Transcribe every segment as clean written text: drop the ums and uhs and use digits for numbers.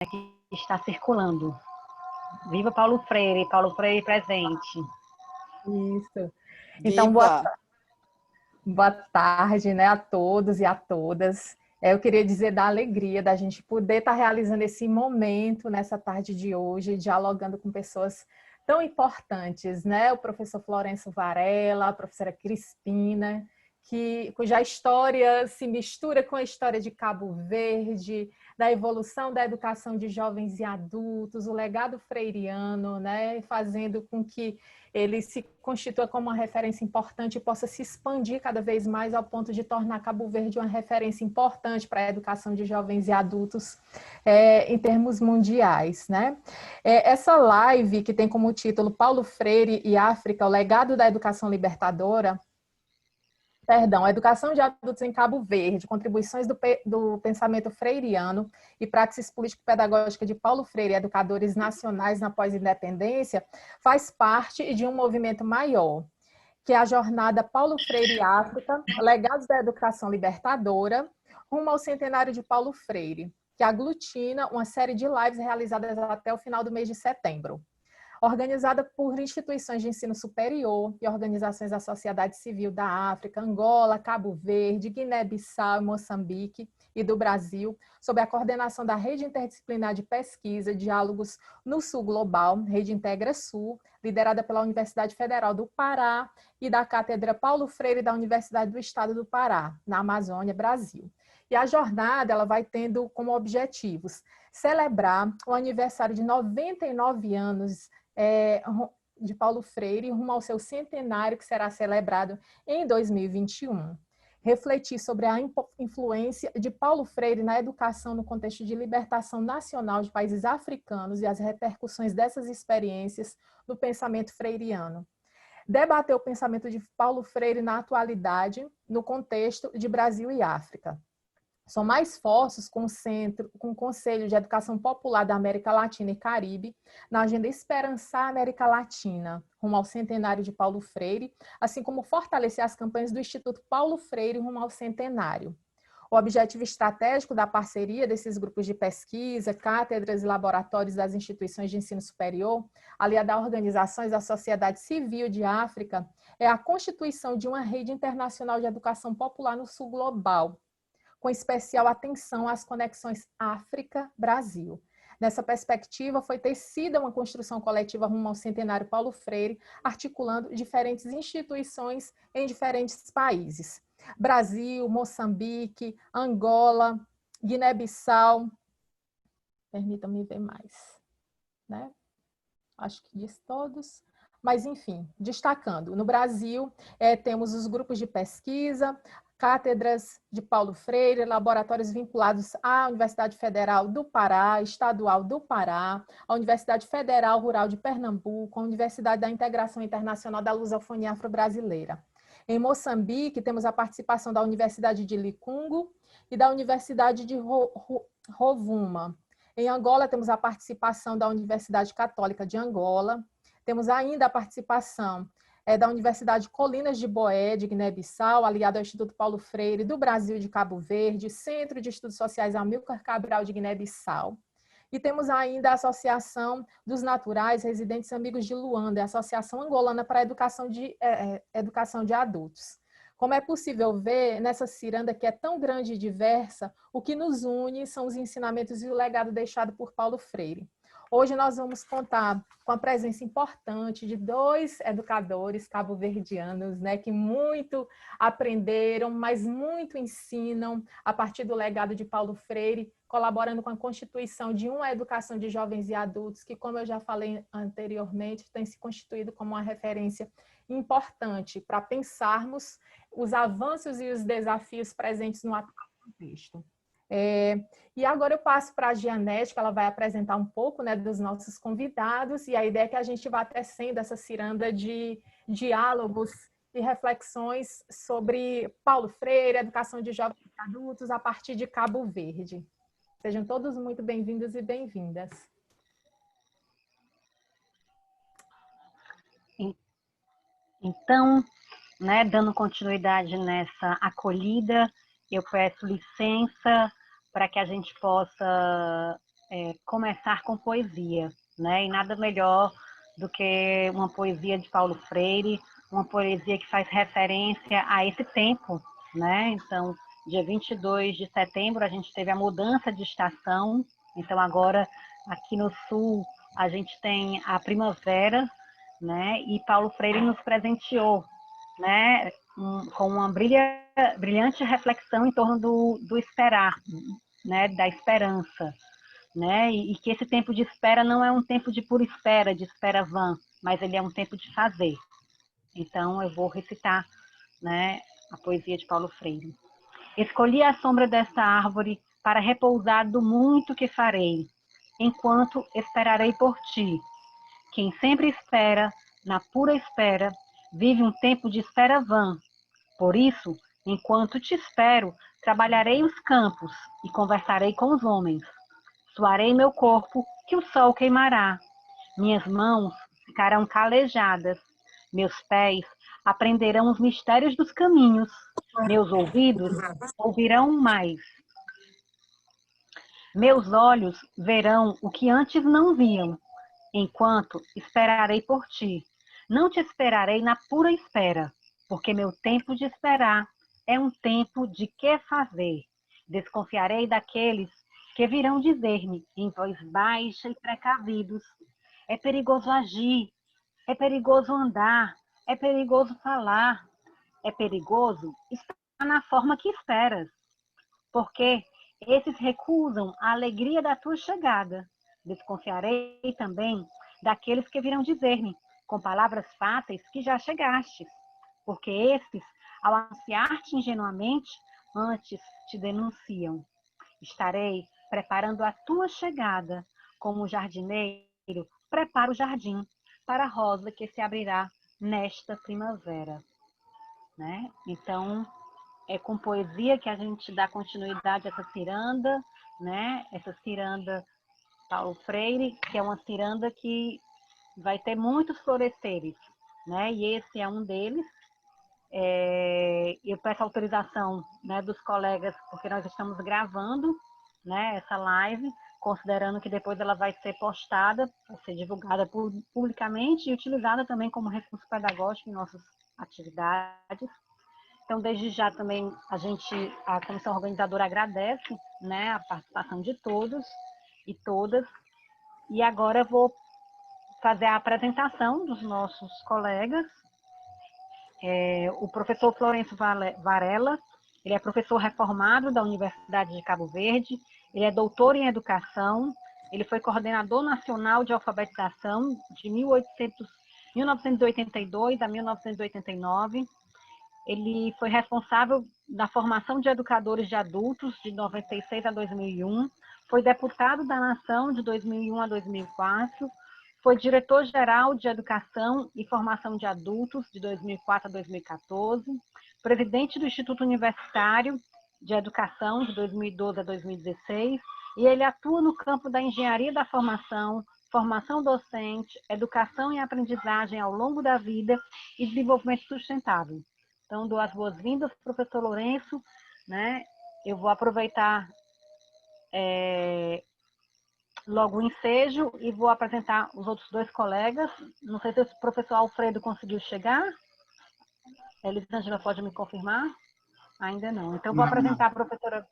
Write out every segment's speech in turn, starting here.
que está circulando. Viva Paulo Freire presente. Isso. Então, Viva! boa tarde, né, a todos e a todas. Eu queria dizer da alegria da gente poder estar realizando esse momento nessa tarde de hoje, dialogando com pessoas tão importantes, né? O professor Florencio Varela, a professora Crispina, cuja história se mistura com a história de Cabo Verde, da evolução da educação de jovens e adultos, o legado freiriano, né? Fazendo com que ele se constitua como uma referência importante e possa se expandir cada vez mais ao ponto de tornar Cabo Verde uma referência importante para a educação de jovens e adultos em termos mundiais, né? Essa live, que tem como título Paulo Freire e África, o legado da educação libertadora, Educação de Adultos em Cabo Verde, contribuições do pensamento freiriano e práticas político-pedagógicas de Paulo Freire, educadores nacionais na pós-independência, faz parte de um movimento maior, que é a jornada Paulo Freire e África, Legados da Educação Libertadora, rumo ao centenário de Paulo Freire, que aglutina uma série de lives realizadas até o final do mês de setembro. Organizada por instituições de ensino superior e organizações da sociedade civil da África, Angola, Cabo Verde, Guiné-Bissau, Moçambique e do Brasil, sob a coordenação da Rede Interdisciplinar de Pesquisa, Diálogos no Sul Global, Rede Integra Sul, liderada pela Universidade Federal do Pará e da Cátedra Paulo Freire da Universidade do Estado do Pará, na Amazônia, Brasil. E a jornada ela vai tendo como objetivos celebrar o aniversário de 99 anos de Paulo Freire, rumo ao seu centenário, que será celebrado em 2021. Refletir sobre a influência de Paulo Freire na educação no contexto de libertação nacional de países africanos e as repercussões dessas experiências no pensamento freiriano. Debater o pensamento de Paulo Freire na atualidade, no contexto de Brasil e África. Somar esforços com o Conselho de Educação Popular da América Latina e Caribe na agenda Esperançar a América Latina, rumo ao centenário de Paulo Freire, assim como fortalecer as campanhas do Instituto Paulo Freire rumo ao centenário. O objetivo estratégico da parceria desses grupos de pesquisa, cátedras e laboratórios das instituições de ensino superior, aliada a organizações da sociedade civil de África, é a constituição de uma rede internacional de educação popular no sul global, com especial atenção às conexões África-Brasil. Nessa perspectiva, foi tecida uma construção coletiva rumo ao centenário Paulo Freire, articulando diferentes instituições em diferentes países. Brasil, Moçambique, Angola, Guiné-Bissau. Permitam-me ver mais, né? Acho que diz todos. Mas, enfim, destacando, no Brasil, temos os grupos de pesquisa, cátedras de Paulo Freire, laboratórios vinculados à Universidade Federal do Pará, Estadual do Pará, a Universidade Federal Rural de Pernambuco, a Universidade da Integração Internacional da Lusofonia Afro-Brasileira. Em Moçambique, temos a participação da Universidade de Licungo e da Universidade de Rovuma. Em Angola, temos a participação da Universidade Católica de Angola. Temos ainda a participação da Universidade Colinas de Boé, de Guiné-Bissau, aliado ao Instituto Paulo Freire, do Brasil e de Cabo Verde, Centro de Estudos Sociais Amílcar Cabral, de Guiné-Bissau. E temos ainda a Associação dos Naturais Residentes Amigos de Luanda, a Associação Angolana para a Educação de Adultos. Como é possível ver, nessa ciranda que é tão grande e diversa, o que nos une são os ensinamentos e o legado deixado por Paulo Freire. Hoje nós vamos contar com a presença importante de dois educadores cabo-verdianos, né, que muito aprenderam, mas muito ensinam a partir do legado de Paulo Freire, colaborando com a constituição de uma educação de jovens e adultos, que, como eu já falei anteriormente, tem se constituído como uma referência importante para pensarmos os avanços e os desafios presentes no atual contexto. E agora eu passo para a Gianete, que ela vai apresentar um pouco, né, dos nossos convidados, e a ideia é que a gente vá tecendo essa ciranda de diálogos e reflexões sobre Paulo Freire, educação de jovens e adultos, a partir de Cabo Verde. Sejam todos muito bem-vindos e bem-vindas. Então, né, dando continuidade nessa acolhida, eu peço licença para que a gente possa começar com poesia, né? E nada melhor do que uma poesia de Paulo Freire, uma poesia que faz referência a esse tempo, né? Então, dia 22 de setembro, a gente teve a mudança de estação, então agora aqui no sul a gente tem a primavera, né? E Paulo Freire nos presenteou, né? Com uma brilhante reflexão em torno do esperar, né? Da esperança, né? E que esse tempo de espera não é um tempo de pura espera, de espera vã, mas ele é um tempo de fazer. Então eu vou recitar, né, a poesia de Paulo Freire. Escolhi a sombra desta árvore para repousar do muito que farei, enquanto esperarei por ti. Quem sempre espera, na pura espera, vive um tempo de espera vã. Por isso, enquanto te espero, trabalharei os campos e conversarei com os homens. Suarei meu corpo, que o sol queimará. Minhas mãos ficarão calejadas. Meus pés aprenderão os mistérios dos caminhos. Meus ouvidos ouvirão mais. Meus olhos verão o que antes não viam. Enquanto esperarei por ti. Não te esperarei na pura espera, porque meu tempo de esperar é um tempo de que fazer. Desconfiarei daqueles que virão dizer-me, em voz baixa e precavidos: é perigoso agir, é perigoso andar, é perigoso falar, é perigoso estar na forma que esperas, porque esses recusam a alegria da tua chegada. Desconfiarei também daqueles que virão dizer-me, com palavras fáceis, que já chegastes, porque estes, ao anunciar-te ingenuamente, antes te denunciam. Estarei preparando a tua chegada, como o jardineiro prepara o jardim para a rosa que se abrirá nesta primavera, né? Então, é com poesia que a gente dá continuidade a essa ciranda, né? Essa ciranda Paulo Freire, que é uma ciranda que vai ter muitos floresceres, né? E esse é um deles. Eu peço autorização, né, dos colegas, porque nós estamos gravando, né, essa live, considerando que depois ela vai ser postada, vai ser divulgada publicamente e utilizada também como recurso pedagógico em nossas atividades. Então, desde já também a comissão organizadora agradece, né, a participação de todos e todas. E agora eu vou fazer a apresentação dos nossos colegas. O professor Florencio Varela, ele é professor reformado da Universidade de Cabo Verde, ele é doutor em educação, ele foi coordenador nacional de alfabetização de 1982 a 1989, ele foi responsável da formação de educadores de adultos de 96 a 2001, foi deputado da Nação de 2001 a 2004, foi diretor-geral de Educação e Formação de Adultos de 2004 a 2014, presidente do Instituto Universitário de Educação de 2012 a 2016, e ele atua no campo da engenharia da formação, formação docente, educação e aprendizagem ao longo da vida e desenvolvimento sustentável. Então, dou as boas-vindas, professor Lourenço, né? Eu vou aproveitar logo o ensejo e vou apresentar os outros dois colegas. Não sei se o professor Alfredo conseguiu chegar. Elisângela pode me confirmar? Ainda não. Então, vou apresentar a professora...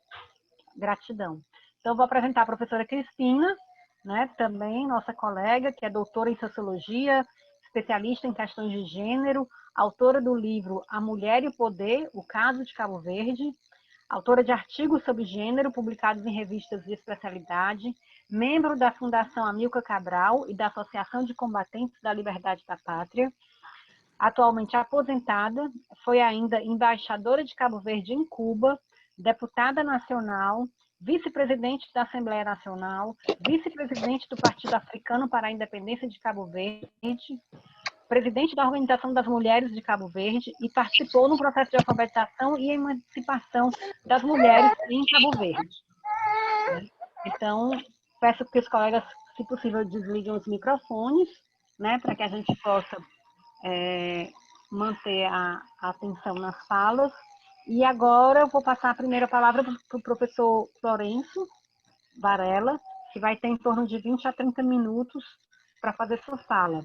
Gratidão. Então, vou apresentar a professora Cristina, né? Também nossa colega, que é doutora em Sociologia, especialista em questões de gênero, autora do livro A Mulher e o Poder, o Caso de Cabo Verde, autora de artigos sobre gênero publicados em revistas de especialidade, membro da Fundação Amilcar Cabral e da Associação de Combatentes da Liberdade da Pátria, atualmente aposentada, foi ainda embaixadora de Cabo Verde em Cuba, deputada nacional, vice-presidente da Assembleia Nacional, vice-presidente do Partido Africano para a Independência de Cabo Verde, presidente da Organização das Mulheres de Cabo Verde e participou no processo de alfabetização e emancipação das mulheres em Cabo Verde. Então, peço que os colegas, se possível, desliguem os microfones, né, para que a gente possa manter a atenção nas falas. E agora eu vou passar a primeira palavra para o professor Florencio Varela, que vai ter em torno de 20 a 30 minutos para fazer sua fala.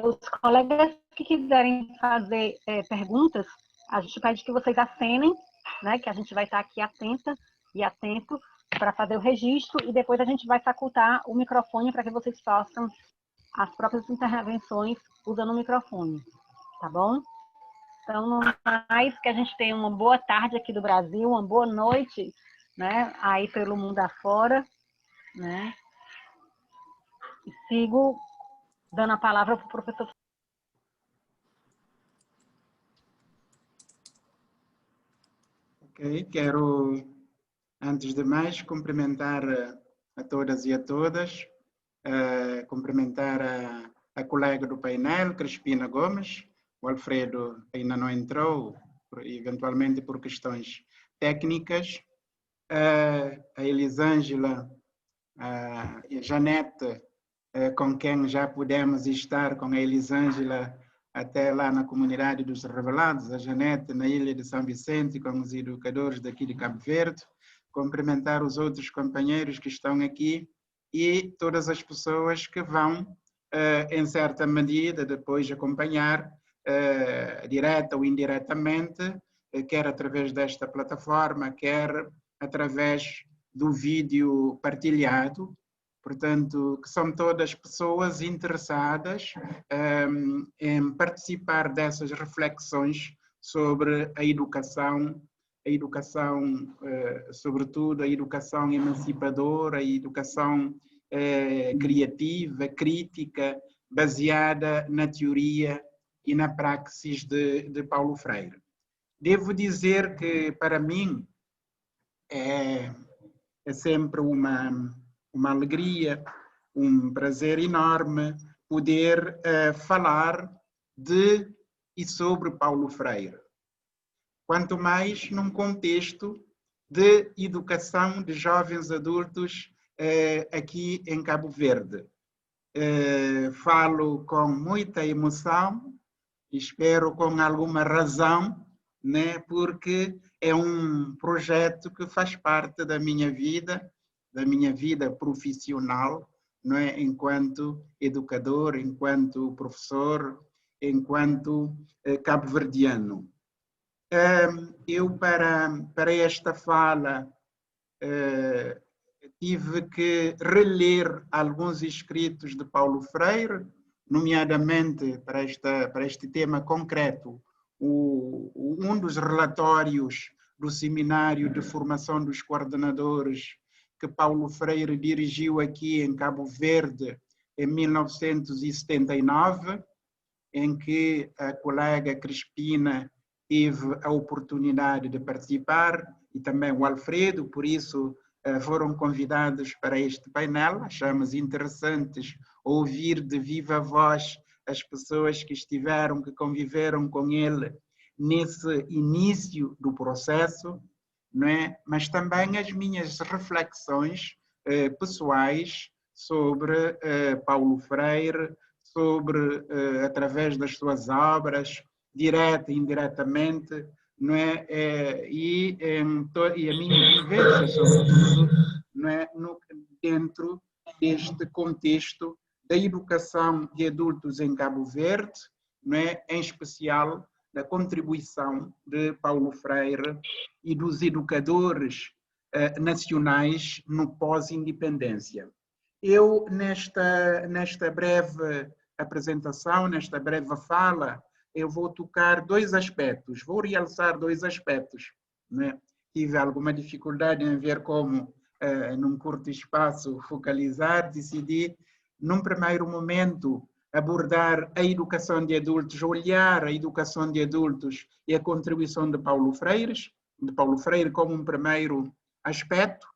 Os colegas que quiserem fazer perguntas, a gente pede que vocês acenem, né, que a gente vai estar aqui atenta e atento para fazer o registro, e depois a gente vai facultar o microfone para que vocês façam as próprias intervenções usando o microfone, tá bom? Então, no mais, que a gente tenha uma boa tarde aqui do Brasil, uma boa noite, né, aí pelo mundo afora, né? E sigo dando a palavra para o professor. Ok, quero, antes de mais, cumprimentar a todas e a todas, cumprimentar a colega do painel, Crispina Gomes. O Alfredo ainda não entrou, eventualmente por questões técnicas. A Elisângela, a Janete, com quem já pudemos estar com a Elisângela até lá na comunidade dos Revelados, a Janete na ilha de São Vicente, com os educadores daqui de Cabo Verde, cumprimentar os outros companheiros que estão aqui e todas as pessoas que vão, em certa medida, depois acompanhar, direta ou indiretamente, quer através desta plataforma, quer através do vídeo partilhado. Portanto, que são todas pessoas interessadas em participar dessas reflexões sobre a educação, sobretudo a educação emancipadora, a educação criativa, crítica, baseada na teoria e na praxis de Paulo Freire. Devo dizer que, para mim, é sempre uma alegria, um prazer enorme poder falar de e sobre Paulo Freire. Quanto mais num contexto de educação de jovens adultos aqui em Cabo Verde. Falo com muita emoção, espero com alguma razão, né, porque é um projeto que faz parte da minha vida profissional, não é? Enquanto educador, enquanto professor, enquanto cabo-verdiano. Eu, para esta fala, tive que reler alguns escritos de Paulo Freire, nomeadamente para este tema concreto, um dos relatórios do Seminário de Formação dos Coordenadores que Paulo Freire dirigiu aqui em Cabo Verde em 1979, em que a colega Crispina teve a oportunidade de participar, e também o Alfredo, por isso foram convidados para este painel. Achamos interessantes ouvir de viva voz as pessoas que estiveram, que conviveram com ele nesse início do processo, não é? Mas também as minhas reflexões pessoais sobre Paulo Freire, sobre, através das suas obras, direta e indiretamente, não é? E a minha vivência, sobretudo, não é? Dentro deste contexto da educação de adultos em Cabo Verde, não é? Em especial da contribuição de Paulo Freire e dos educadores nacionais no pós-independência. Eu, nesta breve apresentação, nesta breve fala, eu vou tocar dois aspectos, vou realçar dois aspectos, né? Tive alguma dificuldade em ver como, num curto espaço, focalizar, decidi, num primeiro momento, abordar a educação de adultos, olhar a educação de adultos e a contribuição de Paulo Freire como um primeiro aspecto,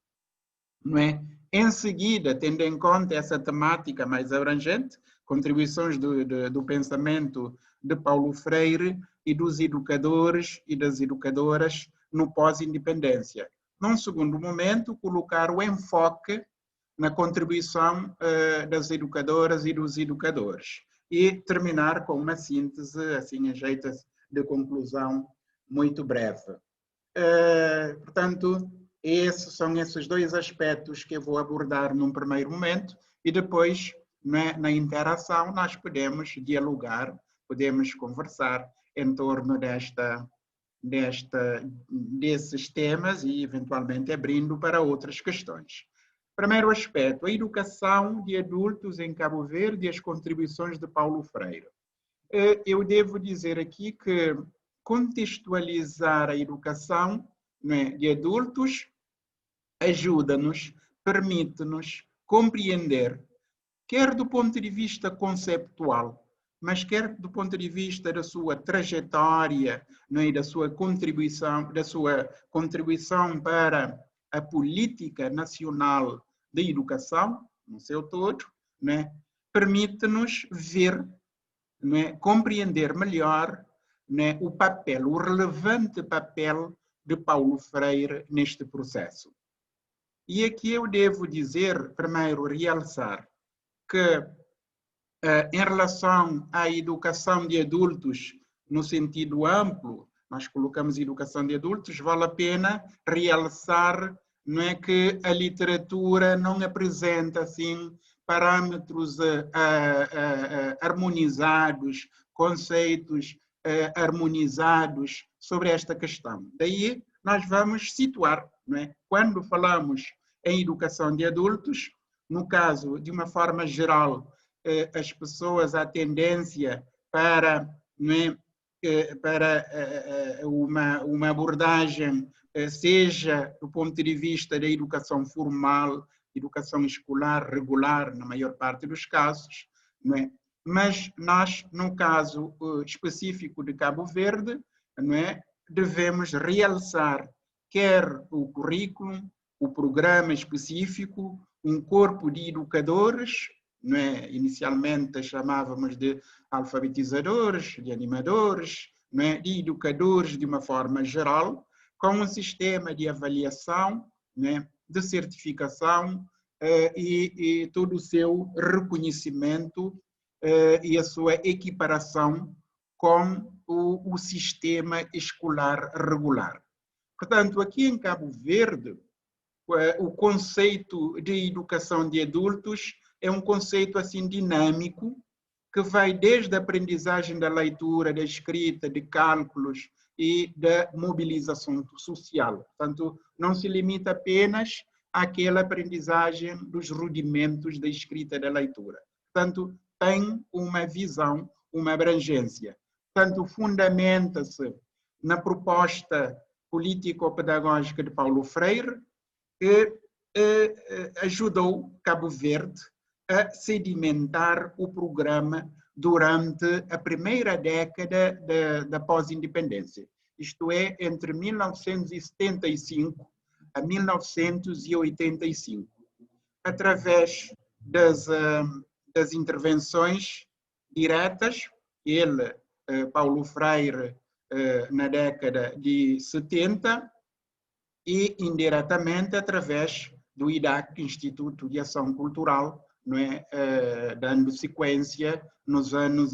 não é? Em seguida, tendo em conta essa temática mais abrangente, contribuições do pensamento de Paulo Freire e dos educadores e das educadoras no pós-independência. Num segundo momento, colocar o enfoque na contribuição das educadoras e dos educadores. E terminar com uma síntese, assim, a jeito de conclusão muito breve. Portanto, São esses dois aspectos que eu vou abordar num primeiro momento e depois, na interação, nós podemos dialogar, podemos conversar em torno desses temas e, eventualmente, abrindo para outras questões. Primeiro aspecto, a educação de adultos em Cabo Verde e as contribuições de Paulo Freire. Eu devo dizer aqui que contextualizar a educação, né, de adultos ajuda-nos, permite-nos compreender, quer do ponto de vista conceptual, mas quer do ponto de vista da sua trajetória, né, da sua contribuição para a política nacional de educação, no seu todo, né, permite-nos ver, né, compreender melhor, né, o papel, o relevante papel de Paulo Freire neste processo. E aqui eu devo dizer, primeiro, realçar que, em relação à educação de adultos, no sentido amplo, nós colocamos educação de adultos, vale a pena realçar, não é, que a literatura não apresenta assim parâmetros harmonizados, conceitos harmonizados sobre esta questão. Daí nós vamos situar, não é? Quando falamos em educação de adultos, no caso, de uma forma geral, as pessoas, a tendência para, não é, para uma abordagem, seja do ponto de vista da educação formal, educação escolar regular, na maior parte dos casos, não é? Mas nós, no caso específico de Cabo Verde, não é, devemos realçar quer o currículo, o programa específico, um corpo de educadores, não é? Inicialmente chamávamos de alfabetizadores, de animadores, não é? De educadores de uma forma geral, com um sistema de avaliação, não é? De certificação e todo o seu reconhecimento e a sua equiparação com o sistema escolar regular. Portanto, aqui em Cabo Verde, o conceito de educação de adultos é um conceito assim dinâmico, que vai desde a aprendizagem da leitura, da escrita, de cálculos e da mobilização social. Portanto, não se limita apenas àquela aprendizagem dos rudimentos da escrita e da leitura. Portanto, tem uma visão, uma abrangência. Portanto, fundamenta-se na proposta político-pedagógica de Paulo Freire, que ajudou Cabo Verde a sedimentar o programa durante a primeira década da pós-independência, isto é, entre 1975 a 1985, através das intervenções diretas, ele, Paulo Freire, na década de 70, e indiretamente através do IDAC, Instituto de Ação Cultural, não é? Dando sequência nos anos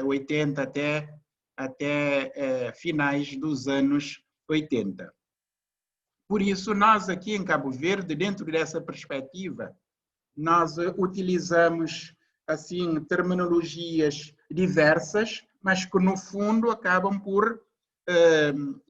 80 até finais dos anos 80. Por isso, nós aqui em Cabo Verde, dentro dessa perspectiva, nós utilizamos assim terminologias diversas, mas que no fundo acabam por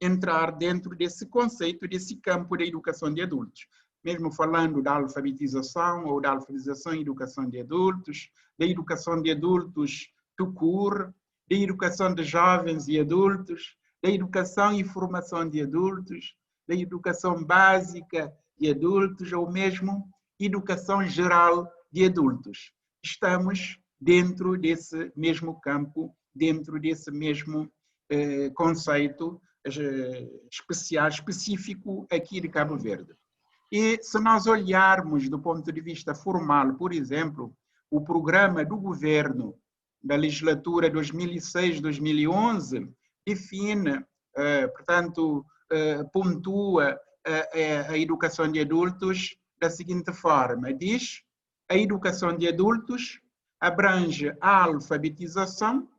entrar dentro desse conceito, desse campo da educação de adultos. Mesmo falando da alfabetização ou da alfabetização e educação de adultos, da educação de adultos tout court, da educação de jovens e adultos, da educação e formação de adultos, da educação básica de adultos ou mesmo educação geral de adultos. Estamos dentro desse mesmo campo, dentro desse mesmo conceito específico aqui de Cabo Verde. E se nós olharmos do ponto de vista formal, por exemplo, o programa do governo da legislatura 2006-2011 define, portanto, pontua a educação de adultos da seguinte forma: diz, a educação de adultos abrange a alfabetização,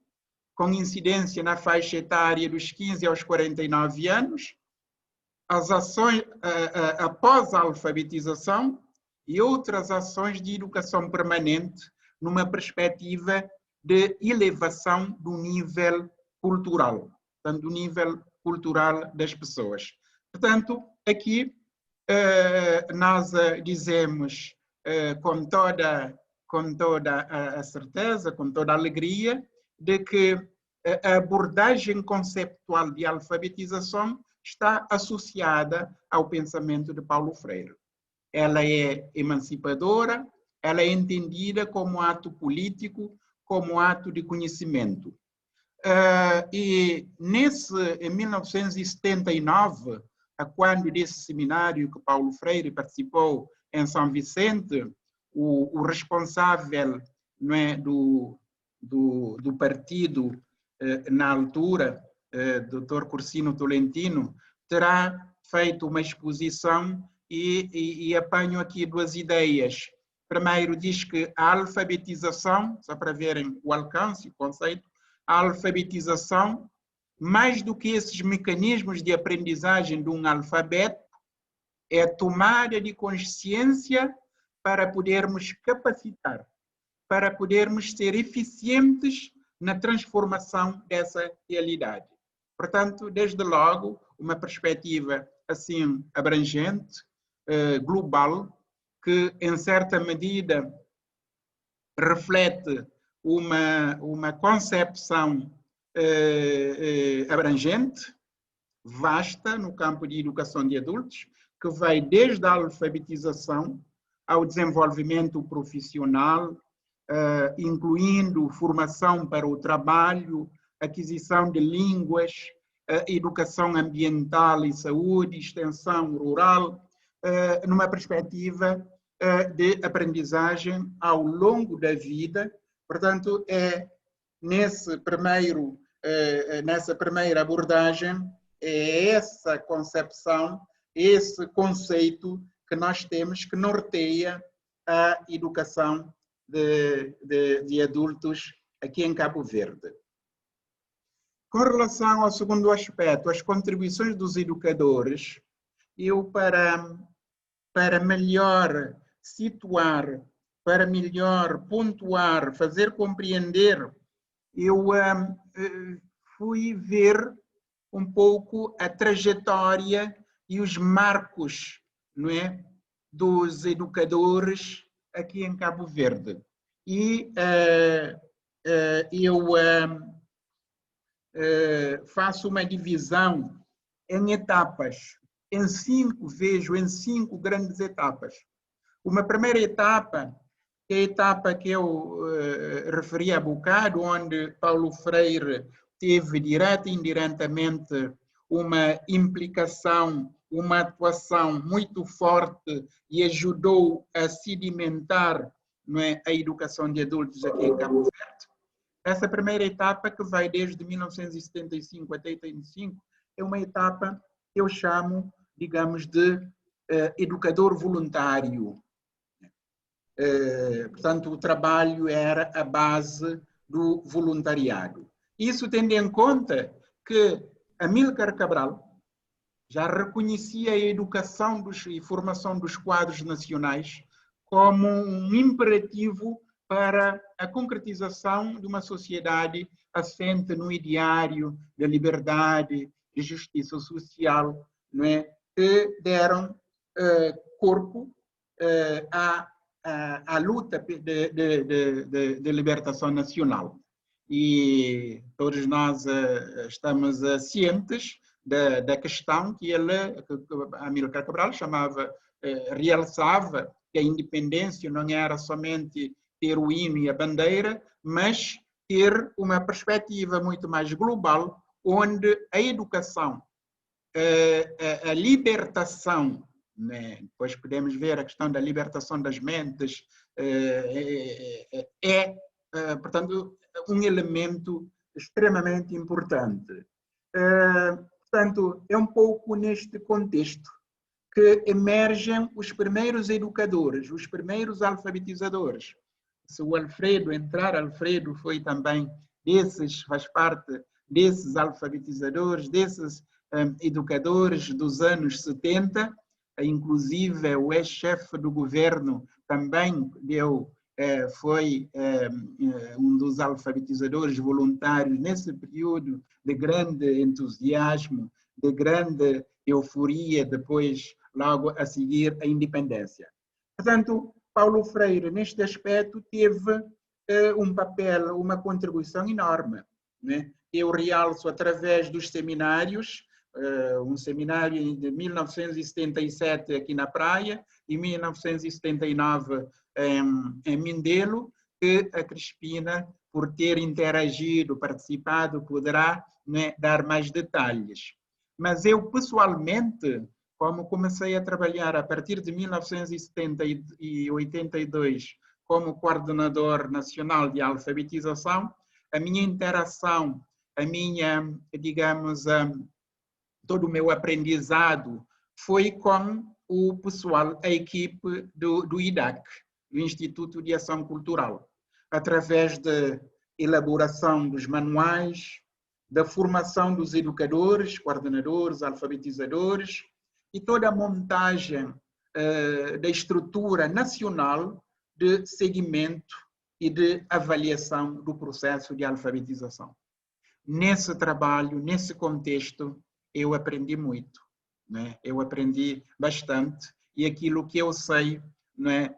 com incidência na faixa etária dos 15 aos 49 anos, as ações após a alfabetização e outras ações de educação permanente numa perspectiva de elevação do nível cultural, portanto, do nível cultural das pessoas. Portanto, aqui nós dizemos com toda a certeza, com toda a alegria, de que a abordagem conceptual de alfabetização está associada ao pensamento de Paulo Freire. Ela é emancipadora, ela é entendida como ato político, como ato de conhecimento. E em 1979, quando desse seminário que Paulo Freire participou em São Vicente, o responsável, não é, do partido na altura, Dr. Cursino Tolentino, terá feito uma exposição e apanho aqui duas ideias. Primeiro, diz que a alfabetização, só para verem o alcance, o conceito, a alfabetização, mais do que esses mecanismos de aprendizagem de um alfabeto, é a tomada de consciência para podermos capacitar, para podermos ser eficientes na transformação dessa realidade. Portanto, desde logo, uma perspectiva assim abrangente, global, que em certa medida reflete uma concepção abrangente, vasta no campo de educação de adultos, que vai desde a alfabetização ao desenvolvimento profissional, incluindo formação para o trabalho, aquisição de línguas, educação ambiental e saúde, extensão rural, numa perspectiva de aprendizagem ao longo da vida. Portanto, é nessa primeira abordagem, é essa concepção, esse conceito que nós temos que norteia a educação de adultos aqui em Cabo Verde. Com relação ao segundo aspecto, as contribuições dos educadores, eu para melhor situar, para melhor pontuar, fazer compreender, eu fui ver um pouco a trajetória e os marcos, não é, dos educadores aqui em Cabo Verde. E eu faço uma divisão em etapas, vejo em cinco grandes etapas. Uma primeira etapa, que é a etapa que eu referi há bocado, onde Paulo Freire teve direta e indiretamente uma implicação, uma atuação muito forte e ajudou a sedimentar, não é, a educação de adultos aqui em Cabo Verde. Essa primeira etapa, que vai desde 1975 até 85, é uma etapa que eu chamo, digamos, de educador voluntário. Portanto, o trabalho era a base do voluntariado. Isso tendo em conta que Amílcar Cabral já reconhecia a educação e formação dos quadros nacionais como um imperativo para a concretização de uma sociedade assente no ideário da liberdade, de justiça social, não é? Que deram corpo à luta de libertação nacional. E todos nós estamos cientes da questão que Amílcar Cabral realçava, que a independência não era somente ter o hino e a bandeira, mas ter uma perspectiva muito mais global, onde a educação, a libertação, né? Depois podemos ver a questão da libertação das mentes, portanto, um elemento extremamente importante. Portanto, é um pouco neste contexto que emergem os primeiros educadores, os primeiros alfabetizadores. Se o Alfredo foi também desses, faz parte desses alfabetizadores, desses educadores dos anos 70, inclusive o ex-chefe do governo também foi um dos alfabetizadores voluntários nesse período de grande entusiasmo, de grande euforia, depois, logo a seguir, a independência. Portanto, Paulo Freire, neste aspecto, teve um papel, uma contribuição enorme, né? Eu realço através dos seminários, um seminário de 1977 aqui na Praia e 1979 em Mindelo, que a Crispina, por ter interagido, participado, poderá, né, dar mais detalhes. Mas eu, pessoalmente, como comecei a trabalhar a partir de 1982 como coordenador nacional de alfabetização, a minha interação, a minha, digamos, todo o meu aprendizado foi com o pessoal, a equipe do IDAC, do Instituto de Ação Cultural, através da elaboração dos manuais, da formação dos educadores, coordenadores, alfabetizadores e toda a montagem da estrutura nacional de seguimento e de avaliação do processo de alfabetização. Nesse trabalho, nesse contexto, eu aprendi muito, né? Eu aprendi bastante e aquilo que eu sei, né,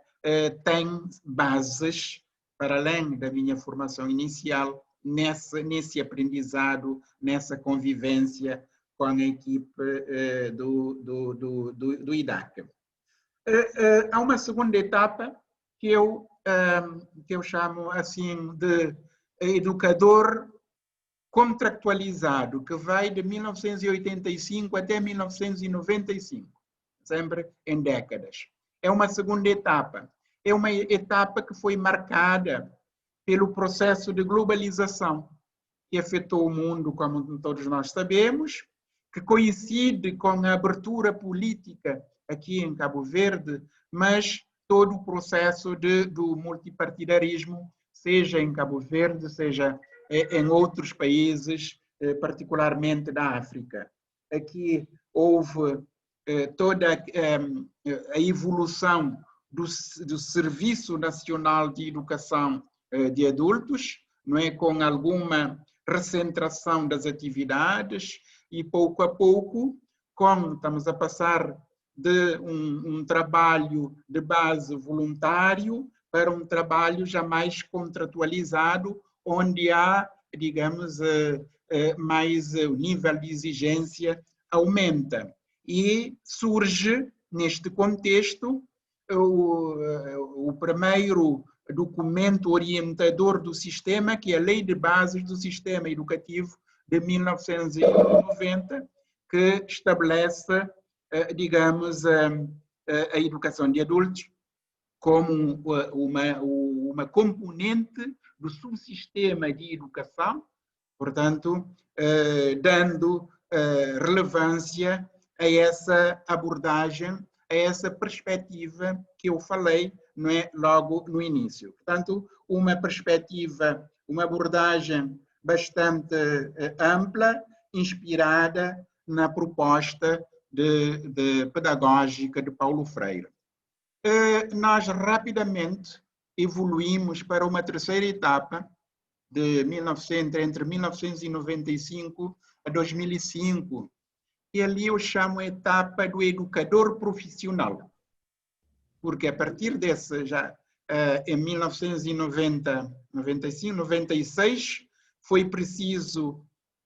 tem bases, para além da minha formação inicial, nesse aprendizado, nessa convivência com a equipe do IDAC. Há uma segunda etapa que eu chamo assim de educador contractualizado, que vai de 1985 até 1995, sempre em décadas. É uma segunda etapa. É uma etapa que foi marcada pelo processo de globalização que afetou o mundo, como todos nós sabemos, que coincide com a abertura política aqui em Cabo Verde, mas todo o processo do multipartidarismo, seja em Cabo Verde, seja em outros países, particularmente da África. Aqui houve toda a evolução do Serviço Nacional de Educação de Adultos, não é? Com alguma recentração das atividades e, pouco a pouco, como estamos a passar de um trabalho de base voluntário para um trabalho já mais contratualizado, onde há, digamos, mais o nível de exigência aumenta. E surge, neste contexto, o primeiro documento orientador do sistema, que é a Lei de Bases do Sistema Educativo de 1990, que estabelece, digamos, a educação de adultos como uma componente do subsistema de educação, portanto, dando relevância a essa abordagem, a essa perspectiva que eu falei, não é, logo no início. Portanto, uma perspectiva, uma abordagem bastante ampla, inspirada na proposta pedagógica de Paulo Freire. Nós rapidamente evoluímos para uma terceira etapa, entre 1995 a 2005, e ali eu chamo a etapa do educador profissional, porque a partir desse, já em 1990, 95, 96, foi preciso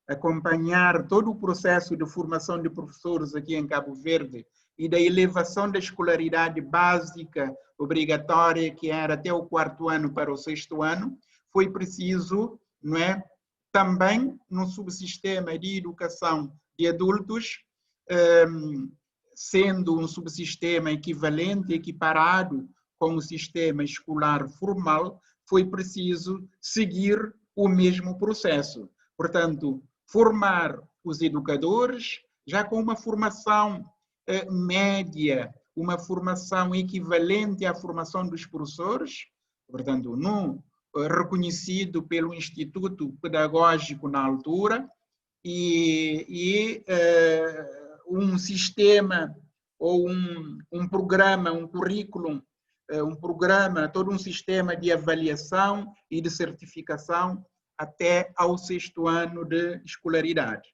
acompanhar todo o processo de formação de professores aqui em Cabo Verde e da elevação da escolaridade básica obrigatória, que era até o 4º ano para o 6º ano. Foi preciso, não é, também no subsistema de educação de adultos, sendo um subsistema equivalente, equiparado com o sistema escolar formal, foi preciso seguir o mesmo processo. Portanto, formar os educadores já com uma formação média, uma formação equivalente à formação dos professores, portanto, reconhecido pelo Instituto Pedagógico na altura, e um sistema ou um programa, um currículo, um programa, todo um sistema de avaliação e de certificação até ao 6º ano de escolaridade.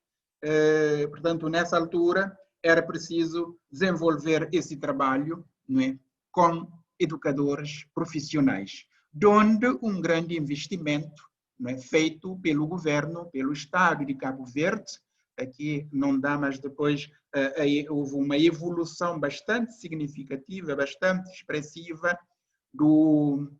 Portanto, nessa altura, era preciso desenvolver esse trabalho, não é, com educadores profissionais, onde um grande investimento, não é, feito pelo governo, pelo Estado de Cabo Verde. Aqui não dá, mas depois houve uma evolução bastante significativa, bastante expressiva do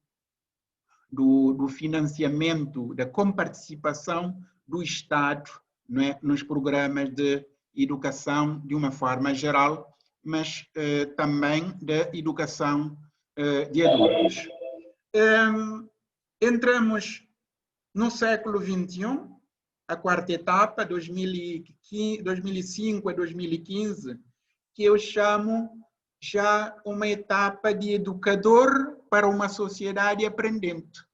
financiamento, da comparticipação do Estado, não é, nos programas de educação de uma forma geral, mas também da educação de adultos. Entramos no século XXI, a 4ª etapa, 2005 a 2015, que eu chamo já uma etapa de educador para uma sociedade aprendente.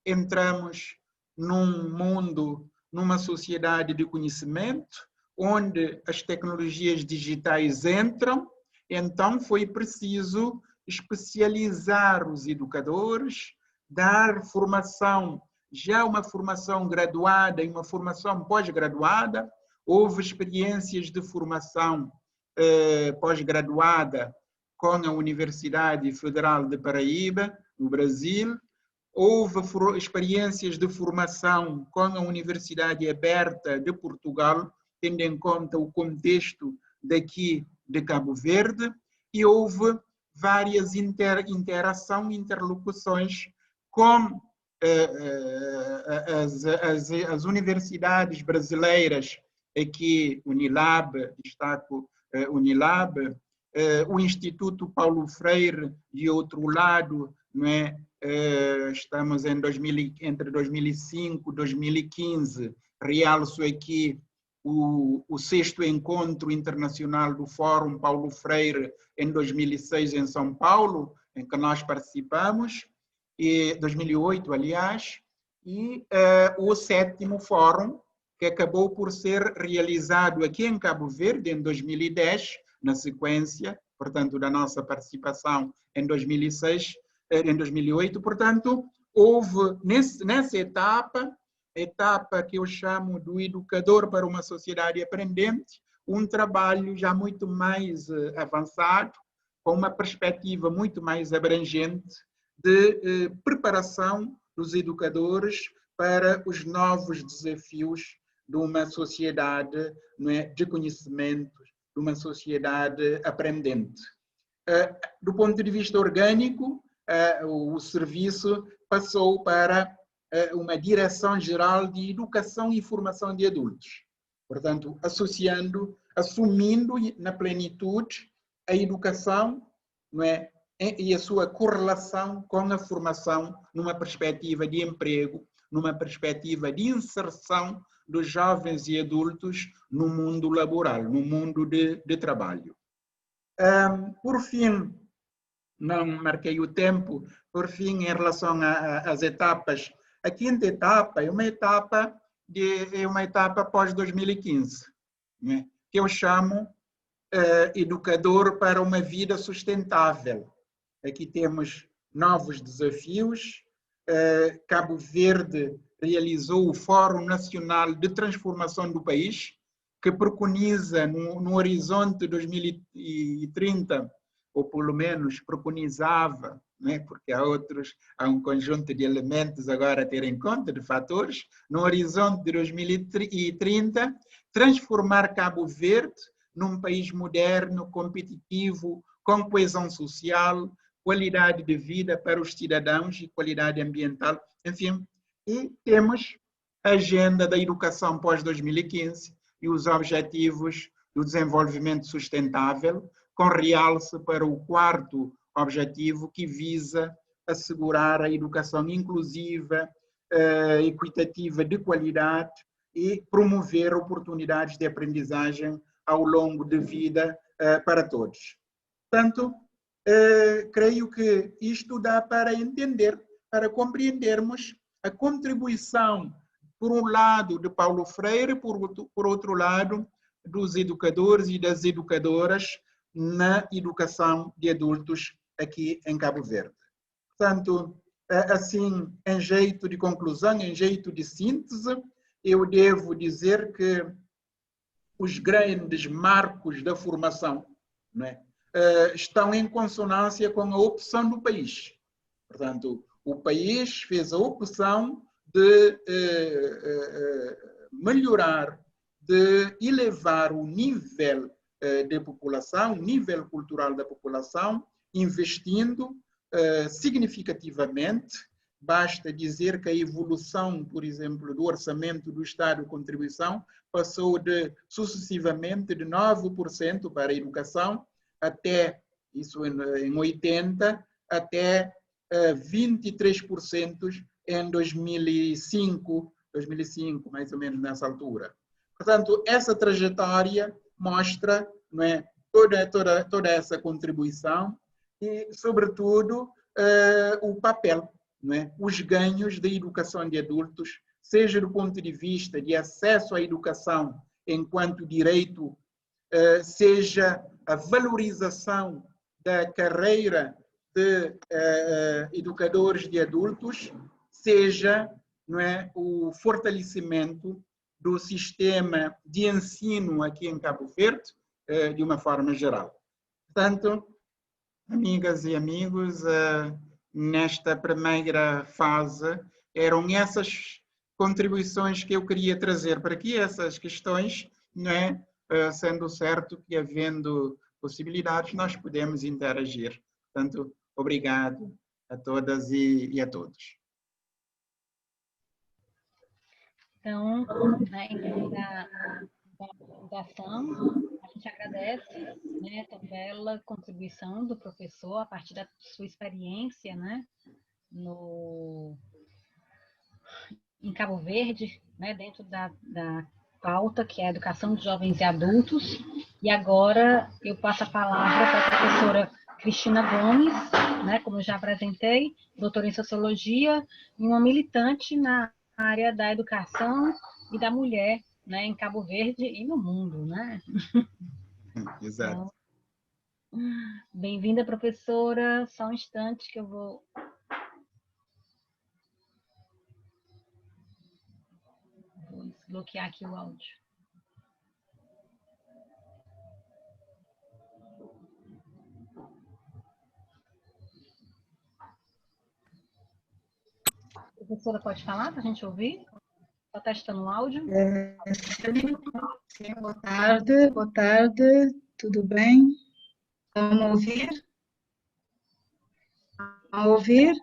Entramos num mundo, numa sociedade de conhecimento, onde as tecnologias digitais entram, então foi preciso especializar os educadores, dar formação, já uma formação graduada e uma formação pós-graduada. Houve experiências de formação pós-graduada com a Universidade Federal de Paraíba, no Brasil. Houve experiências de formação com a Universidade Aberta de Portugal, tendo em conta o contexto daqui de Cabo Verde, e houve várias interlocuções com as universidades brasileiras, aqui Unilab, destaco Unilab, o Instituto Paulo Freire, de outro lado, não é? Estamos entre 2005 e 2015, realço aqui o 6º Encontro Internacional do Fórum Paulo Freire, em 2006, em São Paulo, em que nós participamos, 2008, aliás, e o 7º Fórum, que acabou por ser realizado aqui em Cabo Verde, em 2010, na sequência, portanto, da nossa participação em 2006, em 2008. Portanto, houve nessa etapa que eu chamo do educador para uma sociedade aprendente, um trabalho já muito mais avançado, com uma perspectiva muito mais abrangente de preparação dos educadores para os novos desafios de uma sociedade, não é, de conhecimento, de uma sociedade aprendente. Do ponto de vista orgânico, o serviço passou para uma Direção-Geral de Educação e Formação de Adultos. Portanto, assumindo na plenitude a educação, não é, e a sua correlação com a formação numa perspectiva de emprego, numa perspectiva de inserção dos jovens e adultos no mundo laboral, no mundo de trabalho. Por fim, não marquei o tempo, por fim, em relação às etapas, a 5ª etapa é uma etapa pós-2015, né, que eu chamo educador para uma vida sustentável. Aqui temos novos desafios. Cabo Verde realizou o Fórum Nacional de Transformação do País, que preconiza no horizonte 2030, ou pelo menos preconizava, né, porque há um conjunto de elementos agora a ter em conta, de fatores, no horizonte de 2030, transformar Cabo Verde num país moderno, competitivo, com coesão social, qualidade de vida para os cidadãos e qualidade ambiental, enfim. E temos a agenda da educação pós-2015 e os objetivos do desenvolvimento sustentável, com realce para o 4º objetivo, que visa assegurar a educação inclusiva, equitativa, de qualidade e promover oportunidades de aprendizagem ao longo de vida para todos. Portanto, creio que isto dá para entender, para compreendermos a contribuição por um lado de Paulo Freire, por outro lado dos educadores e das educadoras na educação de adultos aqui em Cabo Verde. Portanto, assim, em jeito de conclusão, em jeito de síntese, eu devo dizer que os grandes marcos da formação, não é, estão em consonância com a opção do país. Portanto, o país fez a opção de melhorar, de elevar o nível de população, o nível cultural da população, investindo significativamente. Basta dizer que a evolução, por exemplo, do orçamento do Estado de contribuição passou sucessivamente de 9% para a educação, até, isso em 80, até 23% em 2005, mais ou menos nessa altura. Portanto, essa trajetória mostra, não é, toda essa contribuição e, sobretudo, o papel, não é, os ganhos da educação de adultos, seja do ponto de vista de acesso à educação enquanto direito, seja a valorização da carreira de educadores de adultos, seja, não é, o fortalecimento do sistema de ensino aqui em Cabo Verde, de uma forma geral. Portanto, amigas e amigos, nesta primeira fase, eram essas contribuições que eu queria trazer para aqui, essas questões, não é? Sendo certo que, havendo possibilidades, nós podemos interagir. Portanto, obrigado a todas e a todos. Então, em nome da ação, a gente agradece, né, essa bela contribuição do professor a partir da sua experiência, né, em Cabo Verde, né, dentro da pauta que é a educação de jovens e adultos. E agora eu passo a palavra para a professora Cristina Gomes, né, como eu já apresentei, doutora em Sociologia e uma militante na área da educação e da mulher, né, em Cabo Verde e no mundo, né? Exato. Então, bem-vinda, professora. Só um instante que eu vou desbloquear aqui o áudio. A professora pode falar para a gente ouvir? Está testando o áudio? Sim, boa tarde, tudo bem? Estão a ouvir? Estão a ouvir?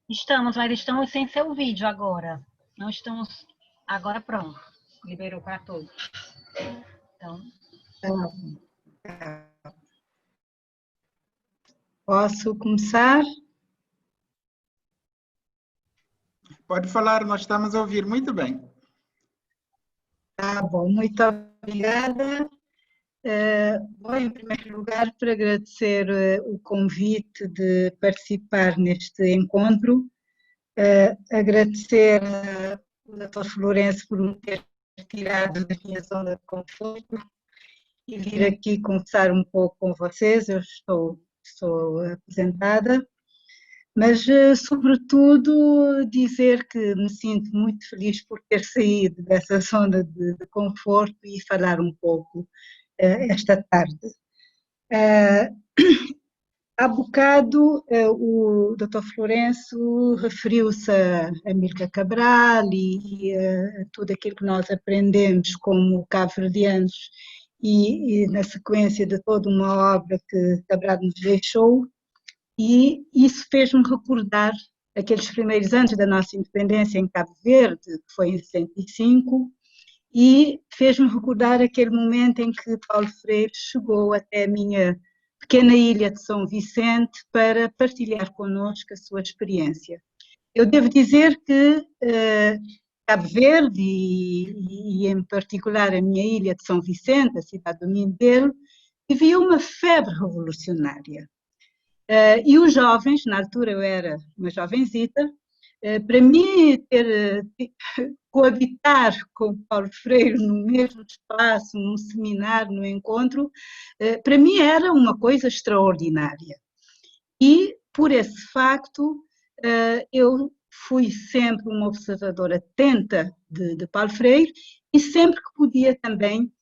Estamos, mas estamos sem seu vídeo agora. Não estamos... Agora pronto, liberou para todos. Então... Posso começar? Pode falar, nós estamos a ouvir muito bem. Tá bom, muito obrigada. Vou, em primeiro lugar, para agradecer o convite de participar neste encontro, agradecer ao Dr. Florencio por me ter tirado da minha zona de conforto e vir aqui conversar um pouco com vocês. Eu estou apresentada, mas, sobretudo, dizer que me sinto muito feliz por ter saído dessa zona de conforto e falar um pouco esta tarde. Há bocado, o Dr. Florencio referiu-se a Amílcar Cabral e a tudo aquilo que nós aprendemos como cabo-verdianos e na sequência de toda uma obra que Cabral nos deixou, e isso fez-me recordar aqueles primeiros anos da nossa independência em Cabo Verde, que foi em 65, e fez-me recordar aquele momento em que Paulo Freire chegou até a minha pequena ilha de São Vicente para partilhar connosco a sua experiência. Eu devo dizer que Cabo Verde e em particular a minha ilha de São Vicente, a cidade do Mindelo, vivia uma febre revolucionária. E os jovens, na altura eu era uma jovenzita, para mim ter coabitar com Paulo Freire no mesmo espaço, num seminário, num encontro, para mim era uma coisa extraordinária. E, por esse facto, eu fui sempre uma observadora atenta de Paulo Freire e sempre que podia também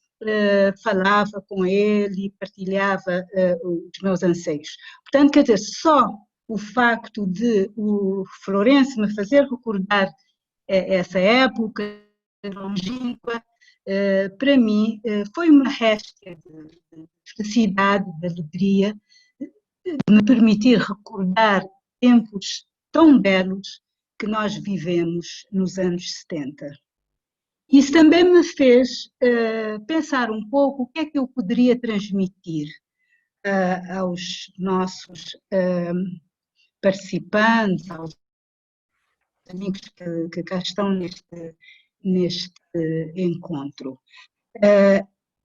falava com ele e partilhava os meus anseios. Portanto, quer dizer, só o facto de o Florencio me fazer recordar essa época longínqua, para mim, foi uma réstia de felicidade, de alegria, de me permitir recordar tempos tão belos que nós vivemos nos anos 70. Isso também me fez pensar um pouco o que é que eu poderia transmitir aos nossos participantes, aos amigos que cá estão neste encontro.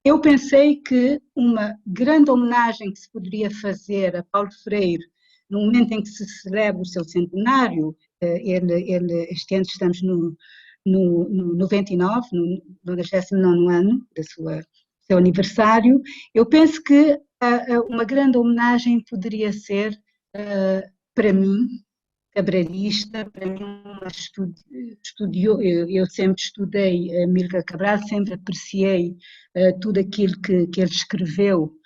Eu pensei que uma grande homenagem que se poderia fazer a Paulo Freire no momento em que se celebra o seu centenário, este ano estamos no 99, no 99º ano do seu aniversário, eu penso que uma grande homenagem poderia ser, para mim, cabralista, para mim, eu sempre estudei Amílcar Cabral, sempre apreciei tudo aquilo que ele escreveu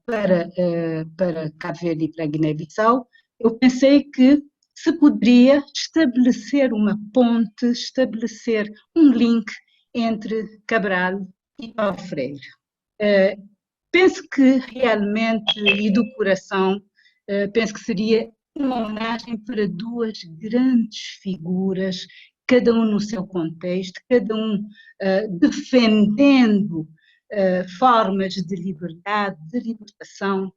para Cabo Verde e para Guiné-Bissau. Eu pensei que se poderia estabelecer uma ponte, estabelecer um link entre Cabral e Paulo Freire. Penso que realmente, e do coração, penso que seria uma homenagem para duas grandes figuras, cada um no seu contexto, cada um defendendo formas de liberdade, de libertação,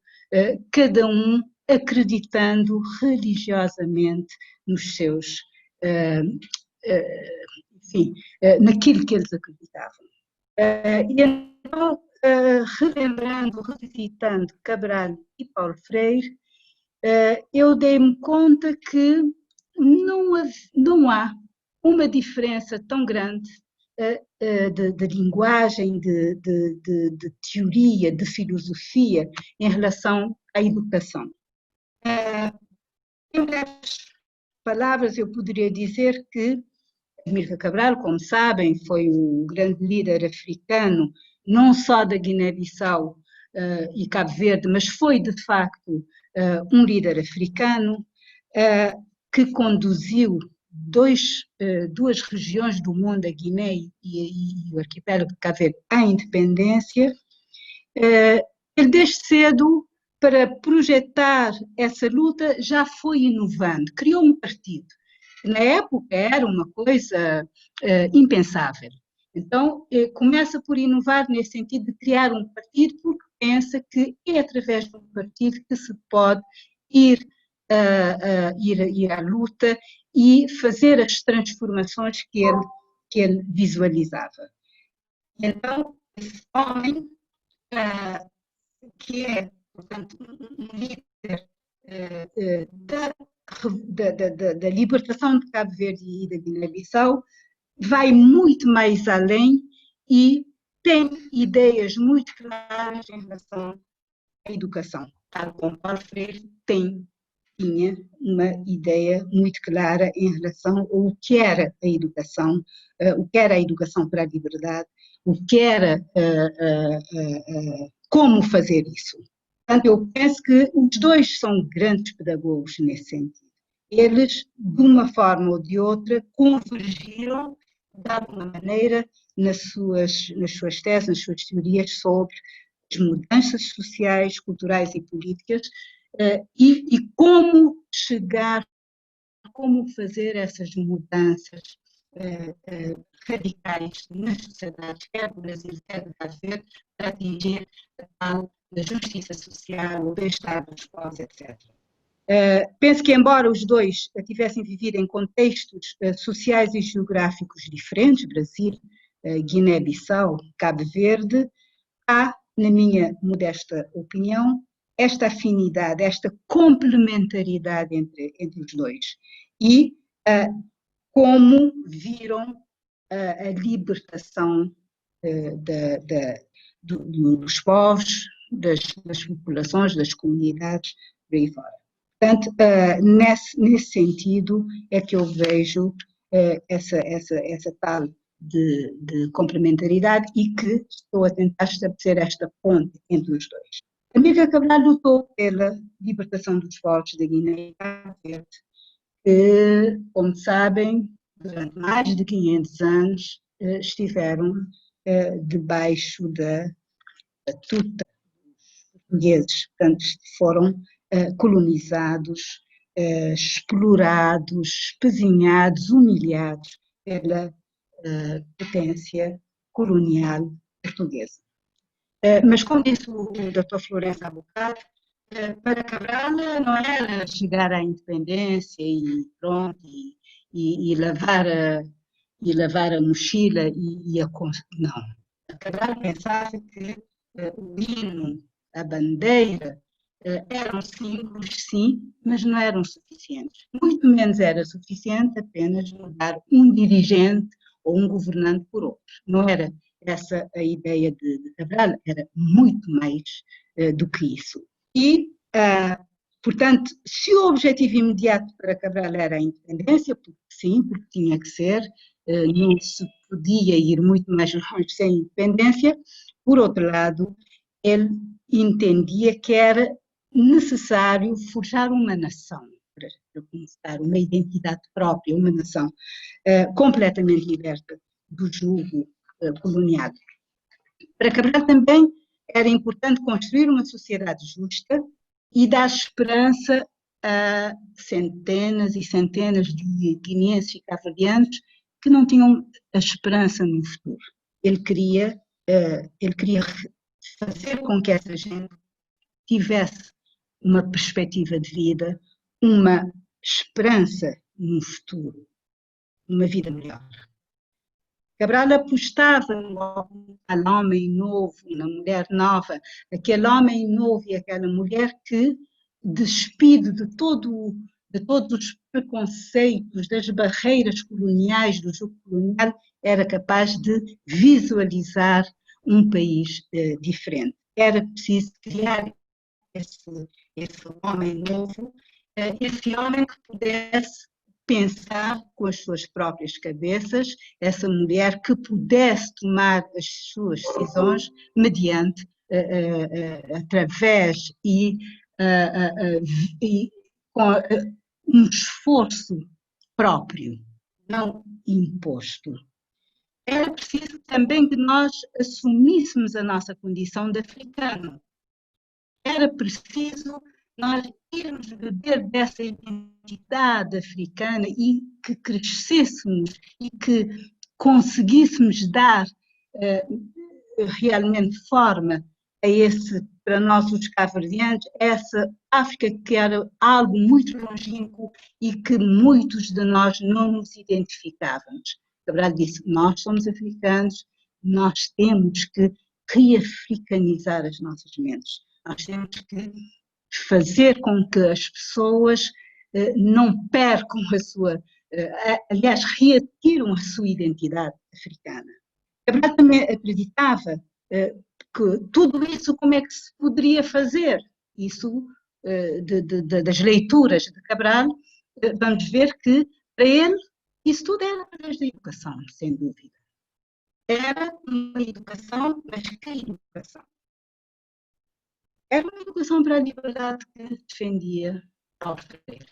cada um acreditando religiosamente nos seus, enfim, naquilo que eles acreditavam. E então, relembrando, revisitando Cabral e Paulo Freire, eu dei-me conta que não há uma diferença tão grande de linguagem, de teoria, de filosofia em relação à educação. Em breves palavras, eu poderia dizer que Amílcar Cabral, como sabem, foi um grande líder africano, não só da Guiné-Bissau e Cabo Verde, mas foi, de facto, um líder africano que conduziu duas regiões do mundo, a Guiné e o arquipélago de Cabo Verde, à independência. Ele, desde cedo, para projetar essa luta, já foi inovando, criou um partido. Na época era uma coisa impensável. Então, começa por inovar nesse sentido de criar um partido, porque pensa que é através de um partido que se pode ir à luta e fazer as transformações que ele visualizava. Então, esse homem, que é, portanto, um líder da libertação de Cabo Verde e da Guiné-Bissau, vai muito mais além e tem ideias muito claras em relação à educação. Tal como Paulo Freire tinha uma ideia muito clara em relação ao que era a educação, o que era a educação para a liberdade, o que era, como fazer isso. Portanto, eu penso que os dois são grandes pedagogos nesse sentido. Eles, de uma forma ou de outra, convergiram, de alguma maneira, nas suas teses, nas suas teorias sobre as mudanças sociais, culturais e políticas e como chegar, como fazer essas mudanças radicais nas sociedades, quer do Brasil, quer do Cabo Verde, para atingir a tal da justiça social, o bem-estar dos povos, etc. Penso que, embora os dois tivessem vivido em contextos sociais e geográficos diferentes, Brasil, Guiné-Bissau, Cabo Verde, há, na minha modesta opinião, esta afinidade, esta complementaridade entre os dois. E como viram a libertação dos povos, das populações, das comunidades, por aí fora. Portanto, nesse sentido é que eu vejo essa tal de complementaridade e que estou a tentar estabelecer esta ponte entre os dois. Amílcar Cabral lutou pela libertação dos povos da Guiné e Cabo Verde, que, como sabem, durante mais de 500 anos estiveram debaixo da tuta dos portugueses, portanto foram colonizados, explorados, espezinhados, humilhados pela potência colonial portuguesa. Mas, como disse o Dr. Florencio há bocado, para Cabral não era chegar à independência e pronto, e levar a mochila não. Cabral pensava que o hino, a bandeira, eram símbolos, sim, mas não eram suficientes. Muito menos era suficiente apenas mudar um dirigente ou um governante por outro. Não era essa a ideia de Cabral, era muito mais do que isso. E, portanto, se o objetivo imediato para Cabral era a independência, porque sim, porque tinha que ser, não se podia ir muito mais longe sem independência, por outro lado, ele entendia que era necessário forjar uma nação, para começar, uma identidade própria, uma nação completamente liberta do jugo colonial. Para Cabral também era importante construir uma sociedade justa e dar esperança a centenas e centenas de guineenses e cabo-verdianos que não tinham a esperança no futuro. Ele queria fazer com que essa gente tivesse uma perspectiva de vida, uma esperança no futuro, uma vida melhor. Cabral apostava no homem novo, na mulher nova, aquele homem novo e aquela mulher que, despido de todos os preconceitos, das barreiras coloniais, do jugo colonial, era capaz de visualizar um país diferente. Era preciso criar esse homem novo, esse homem que pudesse pensar com as suas próprias cabeças, essa mulher que pudesse tomar as suas decisões mediante, através e com um esforço próprio, não imposto. Era preciso também que nós assumíssemos a nossa condição de africano. Era preciso nós irmos beber dessa identidade africana e que crescêssemos e que conseguíssemos dar realmente forma a esse, para nós os cabo-verdianos, essa África que era algo muito longínquo e que muitos de nós não nos identificávamos. Cabral disse, nós somos africanos, nós temos que reafricanizar as nossas mentes. Nós temos que fazer com que as pessoas não percam a sua, aliás, readquiram a sua identidade africana. Cabral também acreditava que tudo isso, como é que se poderia fazer? Isso, das leituras de Cabral, vamos ver que, para ele, isso tudo era através da educação, sem dúvida. Era uma educação, mas que educação? Era uma educação para a liberdade que defendia Paulo Freire.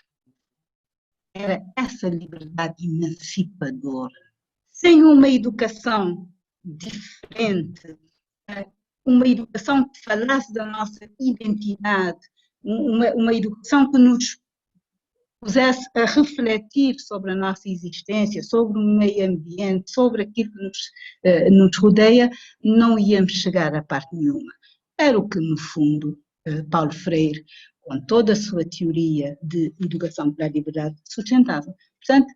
Era essa liberdade emancipadora. Sem uma educação diferente, uma educação que falasse da nossa identidade, uma educação que nos pusesse a refletir sobre a nossa existência, sobre o meio ambiente, sobre aquilo que nos rodeia, não íamos chegar a parte nenhuma. Era o que, no fundo, Paulo Freire, com toda a sua teoria de educação para a liberdade, sustentava. Portanto,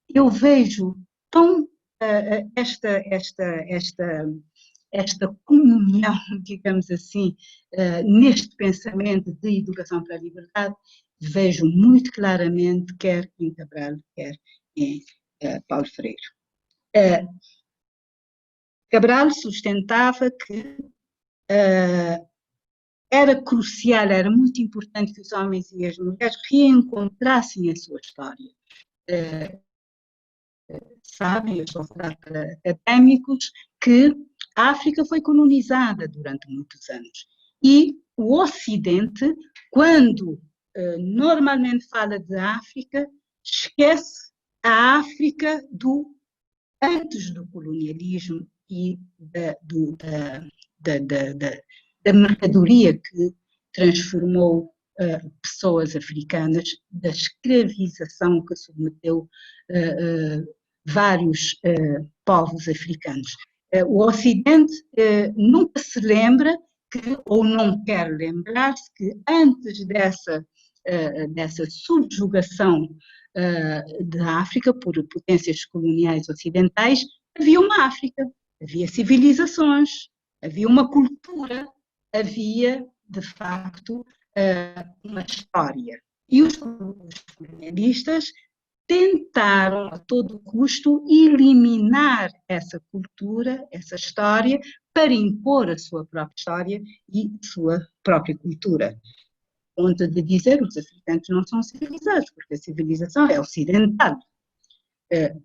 eu vejo tão esta comunhão, digamos assim, neste pensamento de educação para a liberdade, vejo muito claramente, quer em Cabral, quer em Paulo Freire. Cabral sustentava que era crucial, era muito importante que os homens e as mulheres reencontrassem a sua história. Sabem, eu estou a falar para académicos, que a África foi colonizada durante muitos anos. E o Ocidente, quando normalmente fala de África, esquece a África antes do colonialismo e da mercadoria que transformou pessoas africanas, da escravização que submeteu vários povos africanos. O Ocidente nunca se lembra ou não quer lembrar-se que antes dessa subjugação da África por potências coloniais ocidentais, havia uma África, havia civilizações, havia uma cultura, havia, de facto, uma história. E os colonialistas tentaram, a todo custo, eliminar essa cultura, essa história, para impor a sua própria história e a sua própria cultura. Ponto de dizer, os africanos não são civilizados, porque a civilização é ocidental.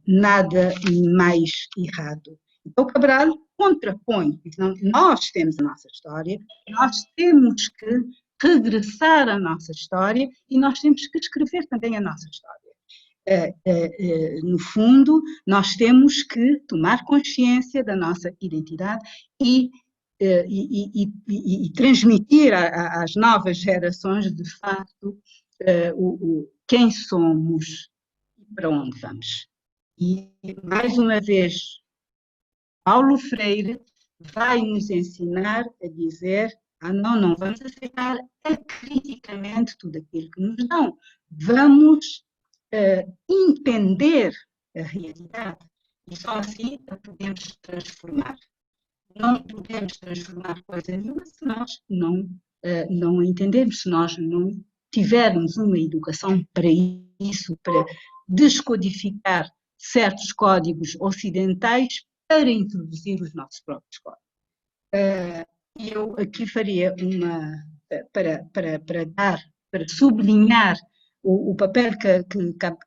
Nada mais errado. Então, Cabral contrapõe. Então, nós temos a nossa história, nós temos que regressar à nossa história e nós temos que escrever também a nossa história. No fundo, nós temos que tomar consciência da nossa identidade e transmitir às novas gerações, de facto, quem somos e para onde vamos. E, mais uma vez, Paulo Freire vai nos ensinar a dizer: não vamos aceitar acriticamente tudo aquilo que nos dão. Vamos entender a realidade e só assim a podemos transformar. Não podemos transformar coisa nenhuma se nós não entendermos, se nós não tivermos uma educação para isso, para descodificar certos códigos ocidentais para introduzir os nossos próprios códigos. Eu aqui faria para sublinhar o papel que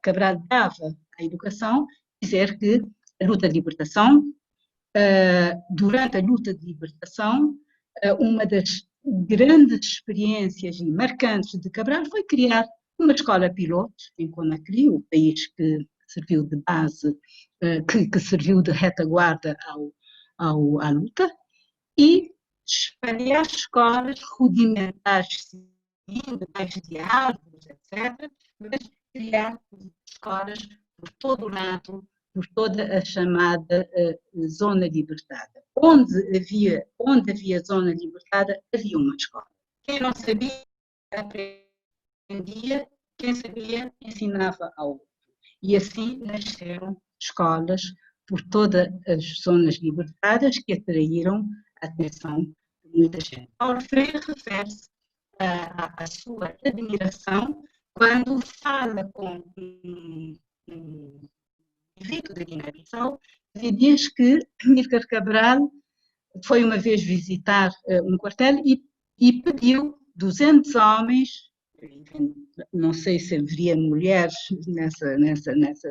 Cabral dava à educação, dizer que a luta de libertação, durante a luta de libertação, uma das grandes experiências e marcantes de Cabral foi criar uma escola piloto em Conakry, o país que serviu de base, que serviu de retaguarda à luta, e espalhar escolas rudimentares, debaixo de árvores, etc., mas criar escolas por todo o lado, por toda a chamada zona libertada. Onde havia zona libertada, havia uma escola. Quem não sabia, aprendia, quem sabia, ensinava ao outro. E assim nasceram escolas por todas as zonas libertadas que atraíram a atenção de muita gente. Paulo Freire refere-se à sua admiração quando fala com um indivíduo da Guiné-Bissau e diz que Amílcar Cabral foi uma vez visitar um quartel e pediu 200 homens, não sei se haveria mulheres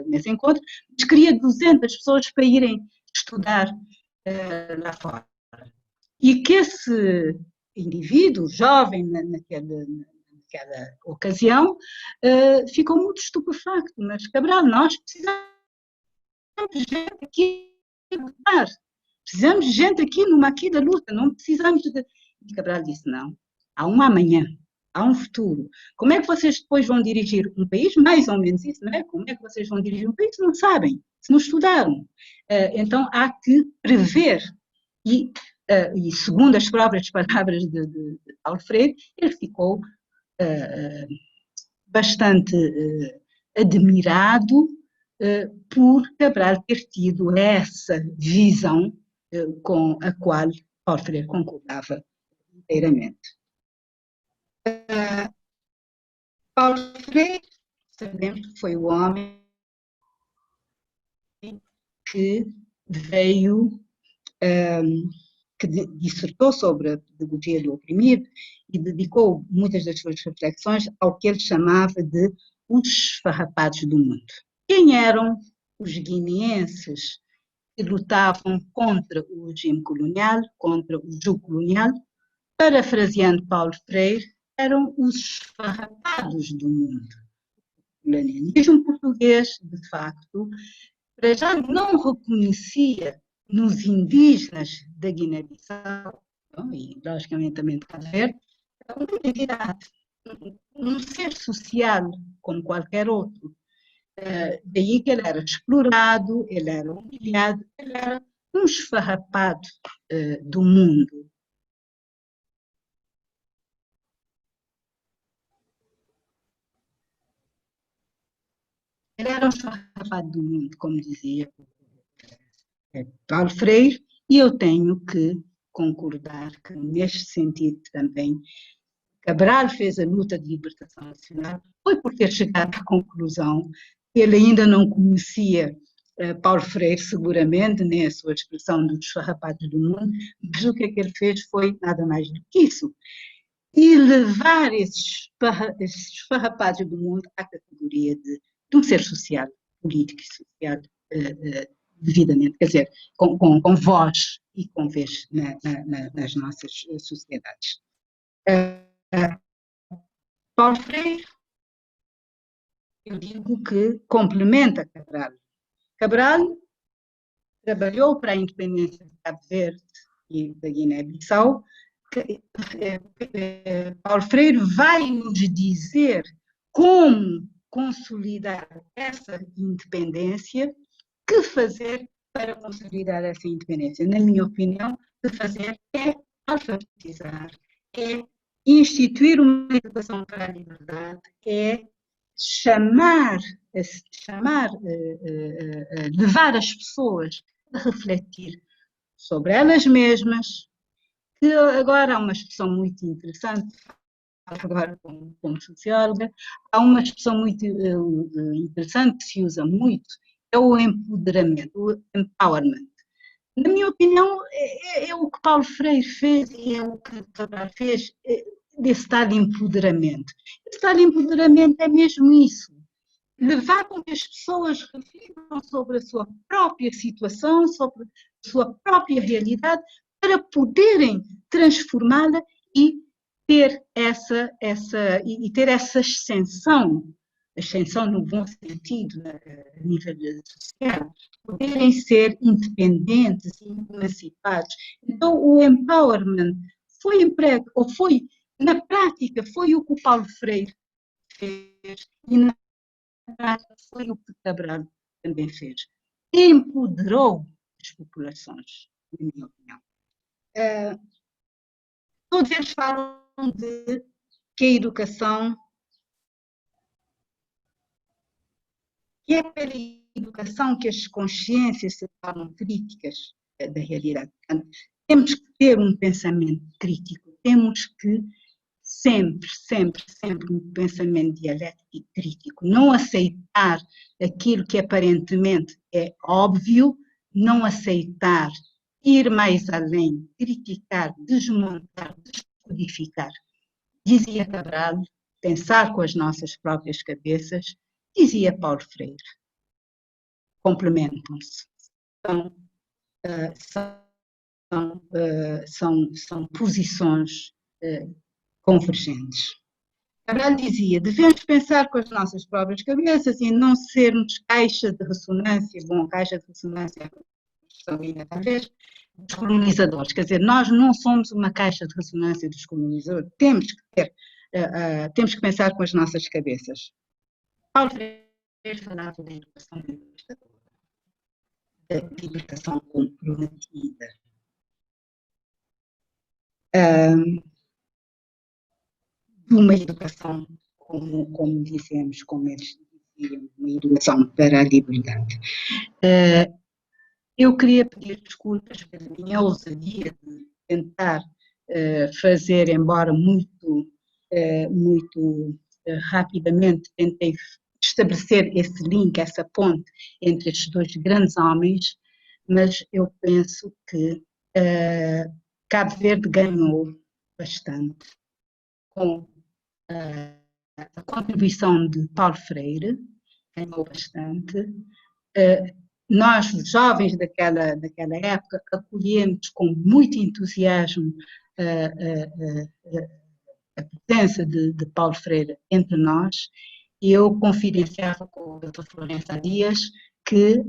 nesse encontro, mas queria 200 pessoas para irem estudar lá fora. E que esse indivíduo, jovem naquela ocasião, ficou muito estupefacto. Mas, Cabral, nós precisamos de gente aqui a lutar. Precisamos de gente aqui no maquis da luta, não precisamos de... E Cabral disse: não, há um amanhã, há um futuro. Como é que vocês depois vão dirigir um país? Mais ou menos isso, não é? Como é que vocês vão dirigir um país se não sabem, se não estudaram? Então há que prever. E segundo as próprias palavras de Paulo Freire, ele ficou bastante admirado por Cabral ter tido essa visão com a qual Paulo Freire concordava inteiramente. Paulo Freire, sabemos que foi o homem que veio, que dissertou sobre a pedagogia do oprimido e dedicou muitas das suas reflexões ao que ele chamava de os esfarrapados do mundo. Quem eram os guineenses que lutavam contra o regime colonial, contra o jugo colonial? Parafraseando Paulo Freire, eram os esfarrapados do mundo. O colonialismo português, de facto, para já não reconhecia nos indígenas da Guiné-Bissau, e logicamente também de Cabo Verde, uma identidade, um ser social como qualquer outro. Daí que ele era explorado, ele era humilhado, ele era um esfarrapado do mundo. Ele era um esfarrapado do mundo, como dizia Paulo Freire, e eu tenho que concordar que, neste sentido também, Cabral fez a luta de libertação nacional, foi por ter chegado à conclusão que ele ainda não conhecia Paulo Freire, seguramente, nem a sua expressão dos esfarrapados do mundo, mas o que é que ele fez foi nada mais do que isso. E levar esses esfarrapados do mundo à categoria de um ser social, político e social, devidamente, quer dizer, com voz e com vez nas nossas sociedades. Paulo Freire, eu digo que complementa Cabral. Cabral trabalhou para a independência de Cabo Verde e da Guiné-Bissau. Paulo Freire vai nos dizer como consolidar essa independência, que fazer para consolidar essa independência. Na minha opinião, o que fazer é alfabetizar, é instituir uma educação para a liberdade, é levar as pessoas a refletir sobre elas mesmas, que agora há uma expressão muito interessante, agora como socióloga, há uma expressão muito interessante que se usa muito, é o empoderamento, o empowerment. Na minha opinião, é o que Paulo Freire fez e é o que Cabral fez, desse tal empoderamento. Esse tal empoderamento é mesmo isso, levar com que as pessoas reflitam sobre a sua própria situação, sobre a sua própria realidade, para poderem transformá-la e ter essa ascensão no bom sentido, a nível social, poderem ser independentes e emancipados. Então, o empowerment foi emprego, ou foi, na prática, foi o que o Paulo Freire fez, e na prática foi o que Cabral também fez. Empoderou as populações, na minha opinião. Todos eles falam de que a educação, que é pela educação que as consciências se tornam críticas da realidade. Portanto, temos que ter um pensamento crítico, temos que sempre um pensamento dialético e crítico, não aceitar aquilo que aparentemente é óbvio, não aceitar, ir mais além, criticar, desmontar, descodificar. Dizia Cabral, pensar com as nossas próprias cabeças, dizia Paulo Freire. Complementam-se. São posições convergentes. Cabral dizia, devemos pensar com as nossas próprias cabeças e não sermos caixa de ressonância, caixa de ressonância, talvez, dos colonizadores. Quer dizer, nós não somos uma caixa de ressonância dos colonizadores, temos que pensar com as nossas cabeças. Paulo Freire falava da educação libertadora, da libertação comprometida. De uma educação, como dissemos, como eles diziam, uma educação para a liberdade. Eu queria pedir desculpas pela minha ousadia de tentar fazer, embora muito rapidamente, tentei estabelecer esse link, essa ponte entre estes dois grandes homens, mas eu penso que Cabo Verde ganhou bastante com a contribuição de Paulo Freire, ganhou bastante. Nós, os jovens daquela época, acolhemos com muito entusiasmo a presença de Paulo Freire entre nós, e eu confidenciava com o Dr. Florencio Dias que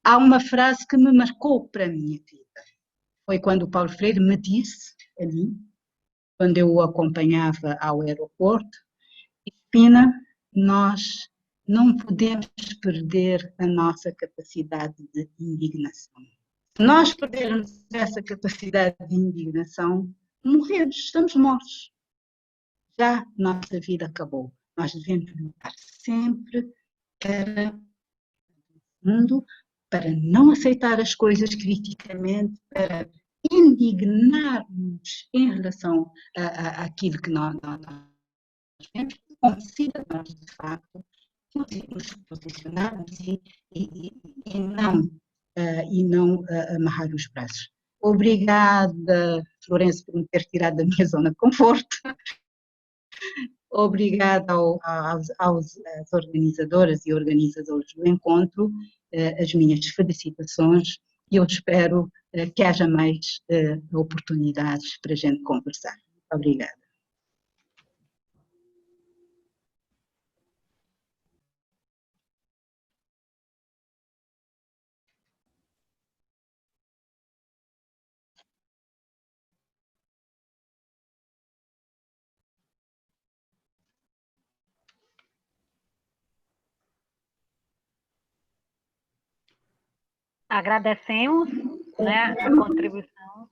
há uma frase que me marcou para a minha vida. Foi quando o Paulo Freire me disse, ali, quando eu o acompanhava ao aeroporto: Pina, nós não podemos perder a nossa capacidade de indignação. Se nós perdermos essa capacidade de indignação, morremos, estamos mortos. Já nossa vida acabou. Nós devemos lutar sempre para o mundo, para não aceitar as coisas criticamente, para indignar-nos em relação àquilo que nós vemos, como cidadãos, de facto, nos posicionarmos e não amarrar os braços. Obrigada, Florencio, por me ter tirado da minha zona de conforto. Obrigada às organizadoras e organizadores do encontro, as minhas felicitações, e eu espero que haja mais oportunidades para a gente conversar. Obrigada. Agradecemos, né, a contribuição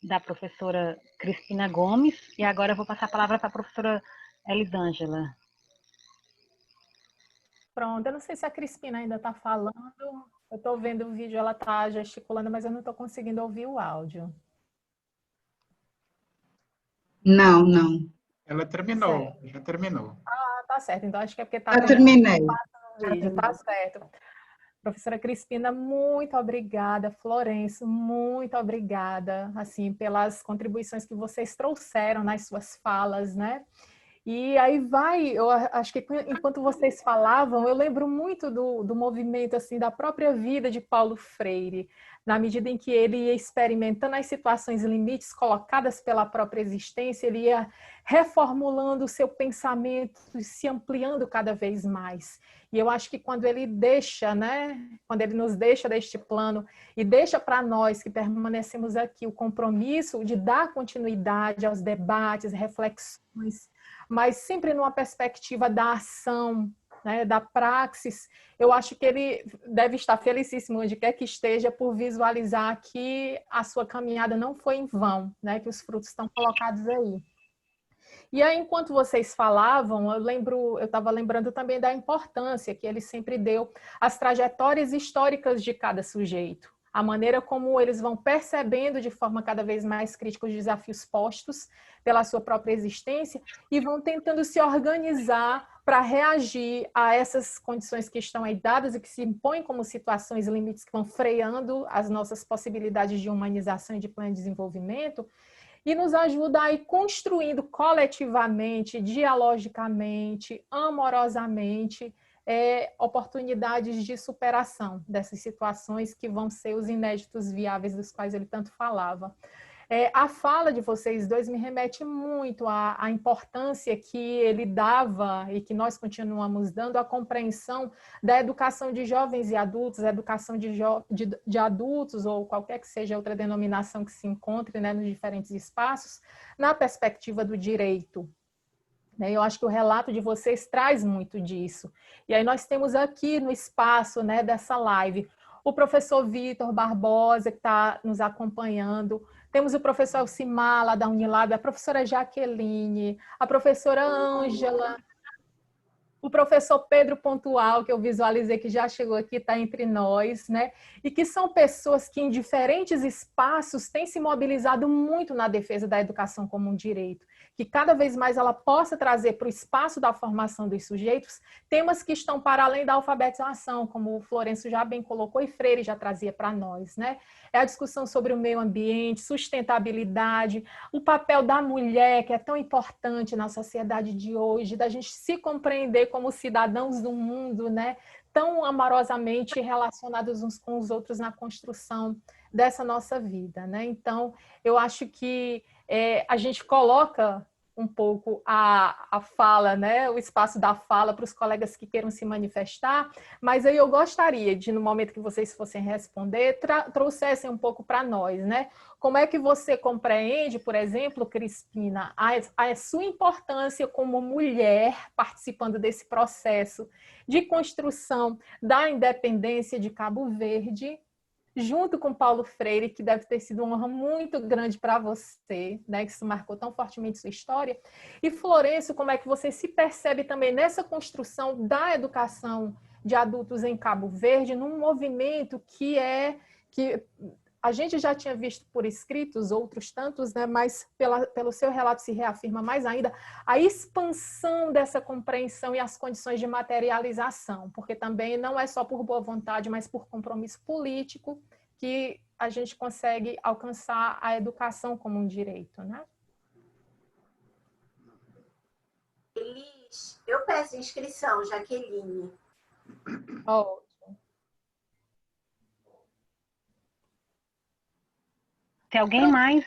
da professora Crispina Gomes, e agora eu vou passar a palavra para a professora Elisângela. Pronto, eu não sei se a Crispina ainda está falando, eu estou vendo o vídeo, ela está gesticulando, mas eu não estou conseguindo ouvir o áudio. Não. Ela terminou, já terminou. Ah, tá certo, então acho que é porque está... Já terminei. No vídeo, tá certo. Professora Crispina, muito obrigada. Florencio, muito obrigada, assim, pelas contribuições que vocês trouxeram nas suas falas, né? E aí eu acho que enquanto vocês falavam, eu lembro muito do movimento, assim, da própria vida de Paulo Freire, na medida em que ele ia experimentando as situações limites colocadas pela própria existência, ele ia reformulando o seu pensamento e se ampliando cada vez mais. E eu acho que quando ele deixa, né, quando ele nos deixa deste plano e deixa para nós que permanecemos aqui o compromisso de dar continuidade aos debates, reflexões, mas sempre numa perspectiva da ação, né, da praxis, eu acho que ele deve estar felicíssimo onde quer que esteja por visualizar que a sua caminhada não foi em vão, né, que os frutos estão colocados aí. E aí, enquanto vocês falavam, eu estava lembrando também da importância que ele sempre deu às trajetórias históricas de cada sujeito, a maneira como eles vão percebendo de forma cada vez mais crítica os desafios postos pela sua própria existência e vão tentando se organizar para reagir a essas condições que estão aí dadas e que se impõem como situações limites que vão freando as nossas possibilidades de humanização e de pleno desenvolvimento, e nos ajuda a ir construindo coletivamente, dialogicamente, amorosamente, oportunidades de superação dessas situações que vão ser os inéditos viáveis dos quais ele tanto falava. A fala de vocês dois me remete muito à importância que ele dava e que nós continuamos dando à compreensão da educação de jovens e adultos, a educação de adultos ou qualquer que seja outra denominação que se encontre, né, nos diferentes espaços, na perspectiva do direito. Eu acho que o relato de vocês traz muito disso. E aí nós temos aqui no espaço, né, dessa live o professor Vitor Barbosa, que está nos acompanhando. Temos o professor Elcimar, lá da Unilab, a professora Jaqueline, a professora Ângela, o professor Pedro Pontual, que eu visualizei que já chegou aqui, está entre nós, né? E que são pessoas que em diferentes espaços têm se mobilizado muito na defesa da educação como um direito, que cada vez mais ela possa trazer para o espaço da formação dos sujeitos temas que estão para além da alfabetização, como o Florencio já bem colocou e Freire já trazia para nós, né? É a discussão sobre o meio ambiente, sustentabilidade, o papel da mulher, que é tão importante na sociedade de hoje, da gente se compreender como cidadãos do mundo, né? Tão amorosamente relacionados uns com os outros na construção dessa nossa vida, né? Então, eu acho que a gente coloca um pouco a fala, né, o espaço da fala para os colegas que queiram se manifestar, mas aí eu gostaria de, no momento que vocês fossem responder, trouxessem um pouco para nós, né? Como é que você compreende, por exemplo, Crispina, a sua importância como mulher participando desse processo de construção da independência de Cabo Verde, junto com Paulo Freire, que deve ter sido uma honra muito grande para você, né, que isso marcou tão fortemente sua história. E Florencio, como é que você se percebe também nessa construção da educação de adultos em Cabo Verde, num movimento que a gente já tinha visto por escritos, outros tantos, né, mas pelo seu relato se reafirma mais ainda a expansão dessa compreensão e as condições de materialização, porque também não é só por boa vontade, mas por compromisso político que a gente consegue alcançar a educação como um direito, né? Elis, eu peço inscrição, Jaqueline. Oh. Se alguém mais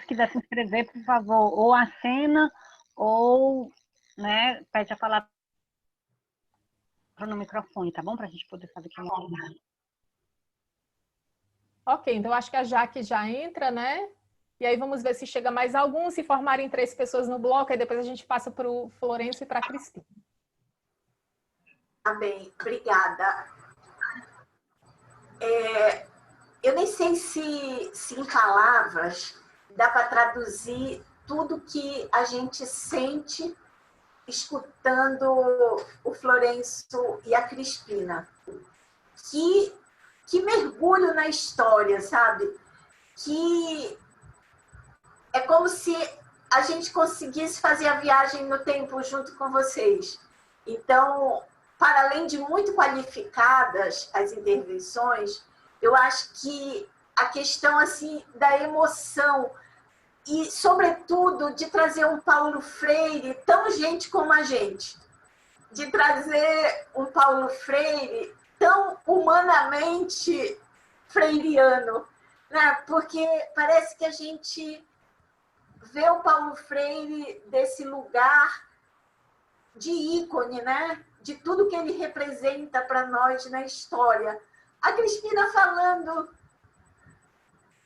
quiser se inscrever, por favor, ou acena ou, né, pede a palavra no microfone, tá bom? Para a gente poder fazer aqui uma coisa. Ok, então acho que a Jaque já entra, né? E aí vamos ver se chega mais algum, se formarem 3 pessoas no bloco, aí depois a gente passa para o Florencio e para a Cristina. Tá bem, obrigada. Eu nem sei se em palavras dá para traduzir tudo que a gente sente escutando o Florencio e a Crispina. Que mergulho na história, sabe? Que é como se a gente conseguisse fazer a viagem no tempo junto com vocês. Então, para além de muito qualificadas as intervenções, eu acho que a questão assim da emoção e, sobretudo, de trazer um Paulo Freire tão gente como a gente, de trazer um Paulo Freire tão humanamente freiriano, né? Porque parece que a gente vê o Paulo Freire desse lugar de ícone, né? De tudo que ele representa para nós na história. A Crispina falando...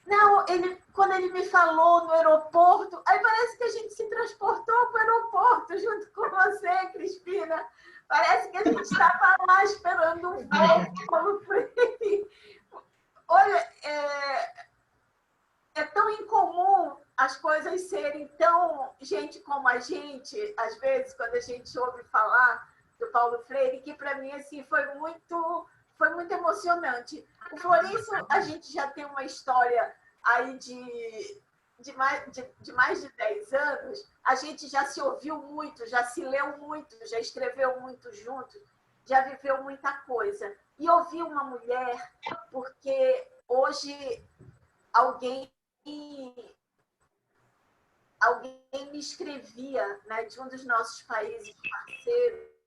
Não, quando ele me falou no aeroporto, aí parece que a gente se transportou para o aeroporto junto com você, Crispina. Parece que a gente estava lá esperando um voo como Freire. Olha, é tão incomum as coisas serem tão gente como a gente, às vezes, quando a gente ouve falar do Paulo Freire, que para mim assim, foi muito emocionante. O Florencio, a gente já tem uma história aí de mais de 10 anos, a gente já se ouviu muito, já se leu muito, já escreveu muito juntos, já viveu muita coisa. E ouvir uma mulher, porque hoje alguém me escrevia, né, de um dos nossos países parceiros,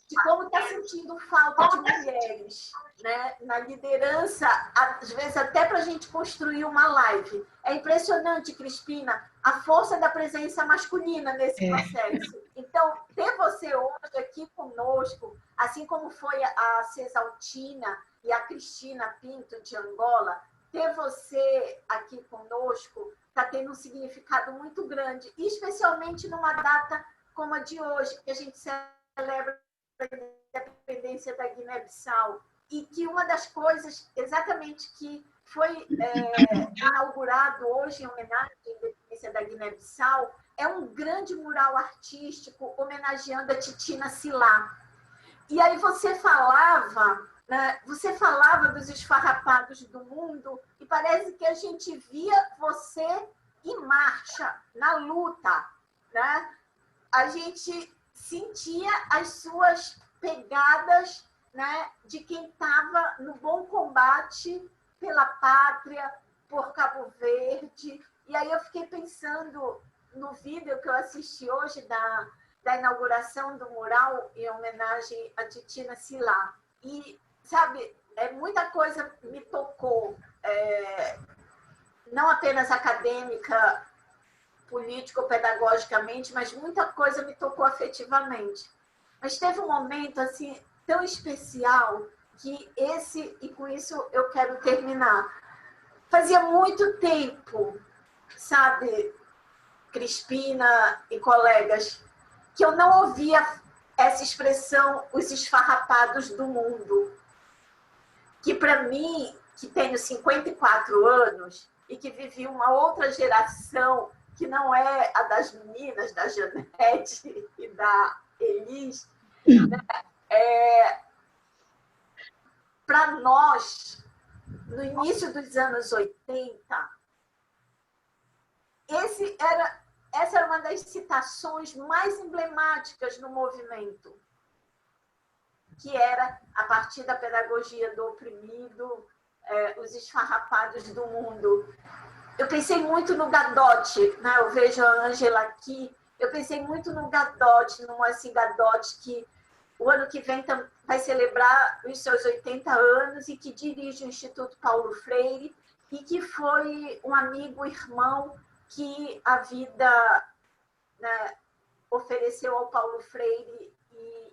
de como está sentindo falta de mulheres, né, na liderança, às vezes até para a gente construir uma live. É impressionante, Crispina, a força da presença masculina nesse processo. Então, ter você hoje aqui conosco, assim como foi a Cesaltina e a Cristina Pinto de Angola, ter você aqui conosco está tendo um significado muito grande, especialmente numa data como a de hoje, que a gente celebra a independência da Guiné-Bissau, e que uma das coisas exatamente que foi inaugurado hoje em homenagem à independência da Guiné-Bissau é um grande mural artístico homenageando a Titina Silá. E aí você falava, né, dos esfarrapados do mundo, e parece que a gente via você em marcha, na luta, né? A gente sentia as suas pegadas, né, de quem estava no bom combate pela pátria, por Cabo Verde. E aí eu fiquei pensando no vídeo que eu assisti hoje da inauguração do mural em homenagem a Titina Silá. E, sabe, muita coisa me tocou, não apenas acadêmica, político-pedagogicamente, mas muita coisa me tocou afetivamente. Mas teve um momento assim tão especial que e com isso eu quero terminar. Fazia muito tempo, sabe, Crispina e colegas, que eu não ouvia essa expressão, os esfarrapados do mundo. Que para mim, que tenho 54 anos e que vivi uma outra geração que não é a das meninas, da Janete e da Elis, né? Para nós, no início dos anos 80, essa era uma das citações mais emblemáticas no movimento, que era a partir da pedagogia do oprimido, os esfarrapados do mundo. Eu pensei muito no Gadotti, né? Eu vejo a Ângela aqui, eu pensei muito no Gadotti, no Moacir Gadotti, que o ano que vem vai celebrar os seus 80 anos e que dirige o Instituto Paulo Freire e que foi um amigo, irmão, que a vida, né, ofereceu ao Paulo Freire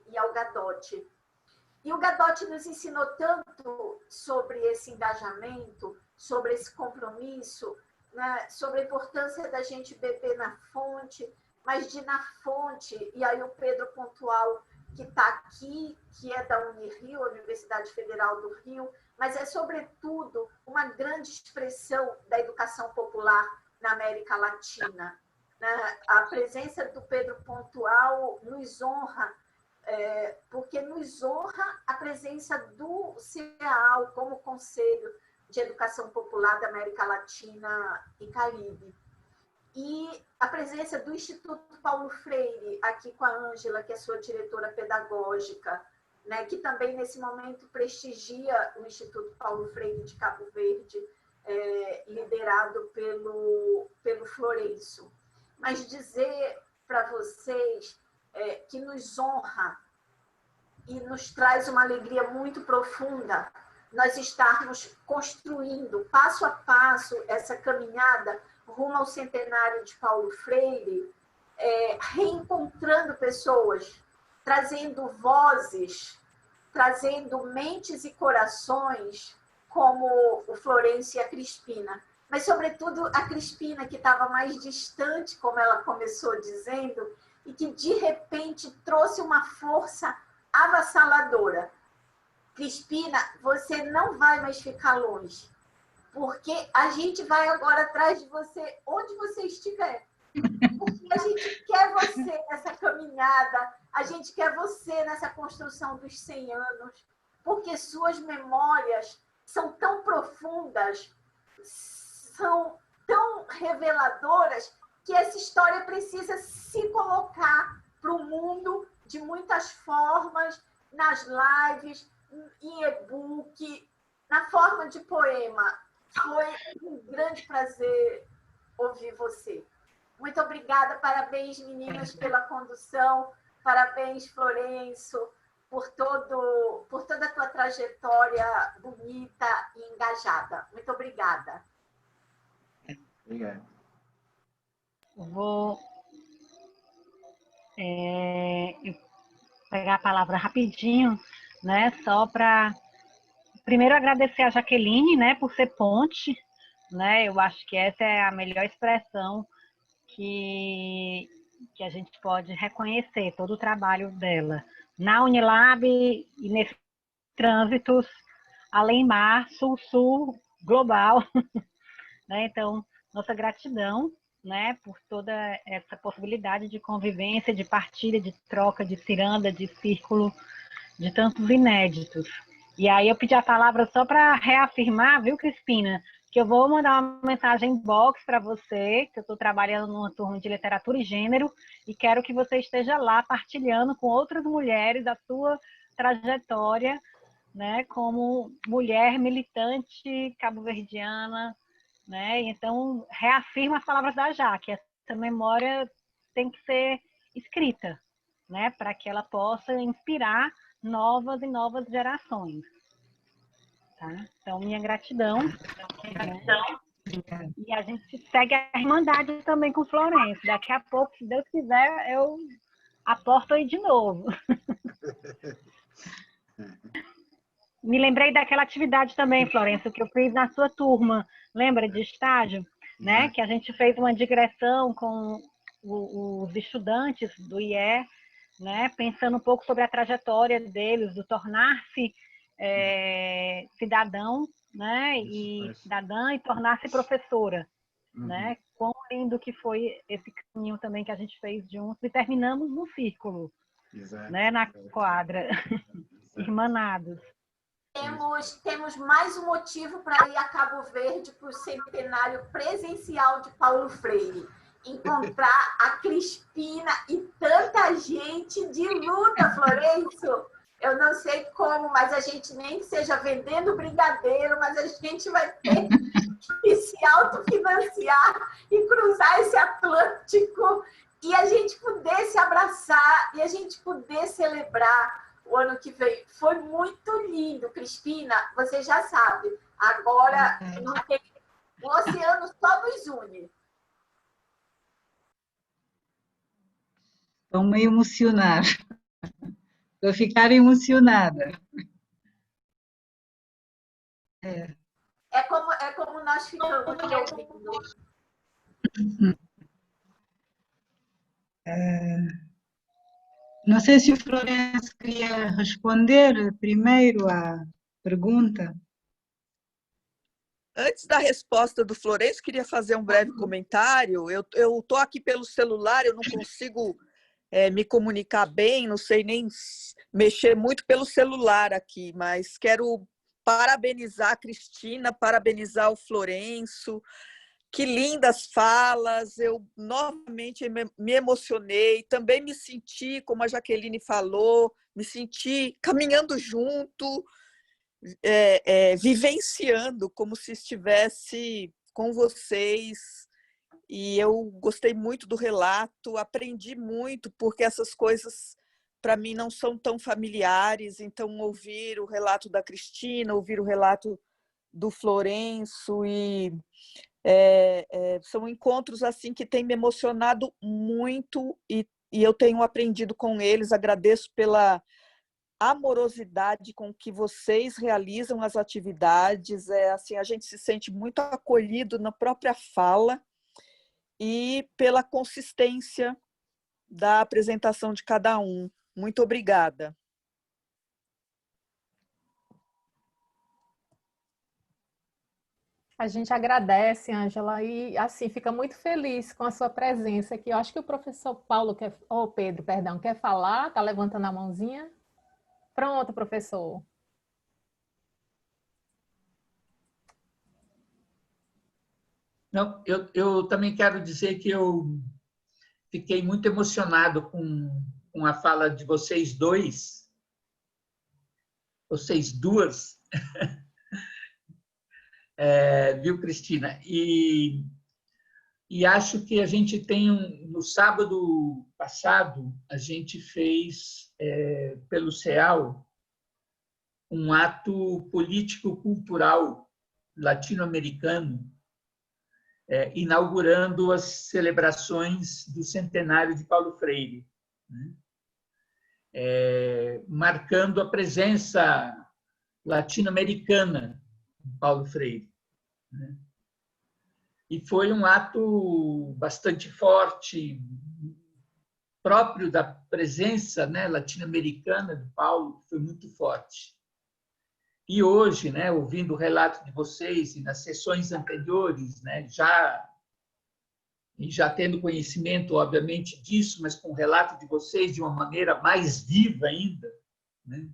e ao Gadotti. E o Gadotti nos ensinou tanto sobre esse engajamento, sobre esse compromisso, né, sobre a importância da gente beber na fonte, mas de na fonte, e aí o Pedro Pontual, que está aqui, que é da Unirio, Universidade Federal do Rio, mas é, sobretudo, uma grande expressão da educação popular na América Latina. Né? A presença do Pedro Pontual nos honra, porque nos honra a presença do CEAL como Conselho de Educação Popular da América Latina e Caribe. E a presença do Instituto Paulo Freire, aqui com a Ângela, que é sua diretora pedagógica, né, que também, nesse momento, prestigia o Instituto Paulo Freire de Cabo Verde, liderado pelo Florencio. Mas dizer para vocês que nos honra e nos traz uma alegria muito profunda nós estarmos construindo, passo a passo, essa caminhada rumo ao centenário de Paulo Freire, reencontrando pessoas, trazendo vozes, trazendo mentes e corações, como o Florencio e a Crispina. Mas, sobretudo, a Crispina, que estava mais distante, como ela começou dizendo, e que, de repente, trouxe uma força avassaladora. Crispina, você não vai mais ficar longe, porque a gente vai agora atrás de você, onde você estiver. Porque a gente quer você nessa caminhada, a gente quer você nessa construção dos 100 anos, porque suas memórias são tão profundas, são tão reveladoras, que essa história precisa se colocar para o mundo de muitas formas, nas lives, em e-book, na forma de poema. Foi um grande prazer ouvir você. Muito obrigada, parabéns, meninas, pela condução, parabéns, Florencio, por toda a tua trajetória bonita e engajada. Muito obrigada. Obrigado. Vou pegar a palavra rapidinho, né? Só para primeiro agradecer a Jaqueline, né, por ser ponte, né? Eu acho que essa é a melhor expressão que a gente pode reconhecer todo o trabalho dela na Unilab e nesses trânsitos além-mar, sul-sul, global, né? Então, nossa gratidão, né, por toda essa possibilidade de convivência, de partilha, de troca, de ciranda, de círculo, de tantos inéditos. E aí eu pedi a palavra só para reafirmar, viu, Crispina, que eu vou mandar uma mensagem inbox para você, que eu estou trabalhando numa turma de literatura e gênero, e quero que você esteja lá partilhando com outras mulheres a sua trajetória, né, como mulher militante cabo-verdiana, né? Então, reafirma as palavras da Jaque, essa memória tem que ser escrita, né, para que ela possa inspirar novas e novas gerações. Tá? Então, minha gratidão. Né? E a gente segue a irmandade também com Florencio. Daqui a pouco, se Deus quiser, eu aporto aí de novo. Me lembrei daquela atividade também, Florencio, que eu fiz na sua turma. Lembra de estágio? Né? Que a gente fez uma digressão com os estudantes do IE, né? Pensando um pouco sobre a trajetória deles, do tornar-se cidadão, né? Cidadã e tornar-se professora, né? Quão lindo que foi esse caminho também que a gente fez juntos e terminamos no círculo, né? Na quadra, irmanados. Temos mais um motivo para ir a Cabo Verde para o centenário presencial de Paulo Freire. Encontrar a Crispina e tanta gente de luta, Florencio. Eu não sei como, mas a gente nem que seja vendendo brigadeiro, mas a gente vai ter que se autofinanciar e cruzar esse Atlântico e a gente poder se abraçar e a gente poder celebrar o ano que vem. Foi muito lindo, Crispina. Você já sabe. Agora, não tem... o oceano só nos une. Estou-me a emocionar. Estou a ficar emocionada. É como nós ficamos ouvindo. Não sei se o Florencio queria responder primeiro à pergunta. Antes da resposta do Florencio, queria fazer um breve comentário. Eu estou aqui pelo celular, eu não consigo me comunicar bem, não sei nem mexer muito pelo celular aqui, mas quero parabenizar a Cristina, parabenizar o Florencio. Que lindas falas, eu novamente me emocionei, também me senti, como a Jaqueline falou, me senti caminhando junto, vivenciando como se estivesse com vocês, e eu gostei muito do relato, aprendi muito, porque essas coisas para mim não são tão familiares, então ouvir o relato da Cristina, ouvir o relato do Florencio, e são encontros assim que têm me emocionado muito, e eu tenho aprendido com eles. Agradeço pela amorosidade com que vocês realizam as atividades, assim, a gente se sente muito acolhido na própria fala e pela consistência da apresentação de cada um. Muito obrigada. A gente agradece, Ângela, e assim fica muito feliz com a sua presença aqui. Eu acho que o professor Paulo Pedro, perdão, quer falar, está levantando a mãozinha. Pronto, professor. Não, eu também quero dizer que eu fiquei muito emocionado com a fala de vocês dois, vocês duas, viu, Cristina? E acho que a gente tem, no sábado passado, a gente fez, pelo CEAL, um ato político-cultural latino-americano, inaugurando as celebrações do centenário de Paulo Freire, né? Marcando a presença latino-americana de Paulo Freire, né? E foi um ato bastante forte, próprio da presença, né, latino-americana de Paulo, que foi muito forte. E hoje, né, ouvindo o relato de vocês e nas sessões anteriores, né, já tendo conhecimento, obviamente, disso, mas com o relato de vocês de uma maneira mais viva ainda, né,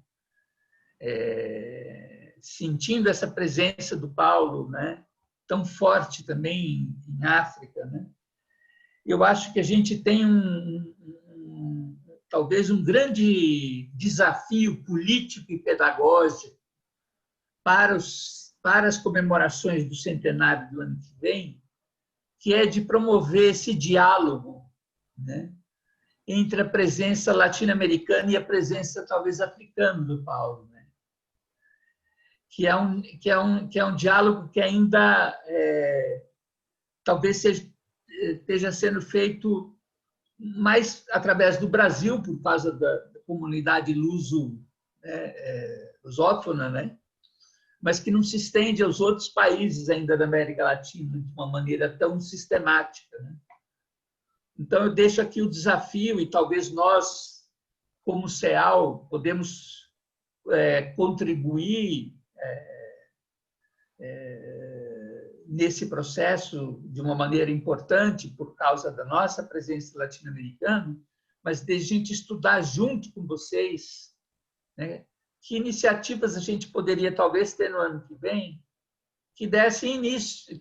sentindo essa presença do Paulo, né, tão forte também em África, né? Eu acho que a gente tem talvez um grande desafio político e pedagógico para as comemorações do centenário do ano que vem, que é de promover esse diálogo, né, entre a presença latino-americana e a presença talvez africana do Paulo, né? que é um diálogo que ainda talvez esteja sendo feito mais através do Brasil, por causa da comunidade lusófona, né? Mas que não se estende aos outros países ainda da América Latina de uma maneira tão sistemática, né? Então, eu deixo aqui o desafio, e talvez nós, como CEAL, podemos contribuir nesse processo de uma maneira importante por causa da nossa presença latino-americana, mas de a gente estudar junto com vocês, né, que iniciativas a gente poderia talvez ter no ano que vem que dessem início,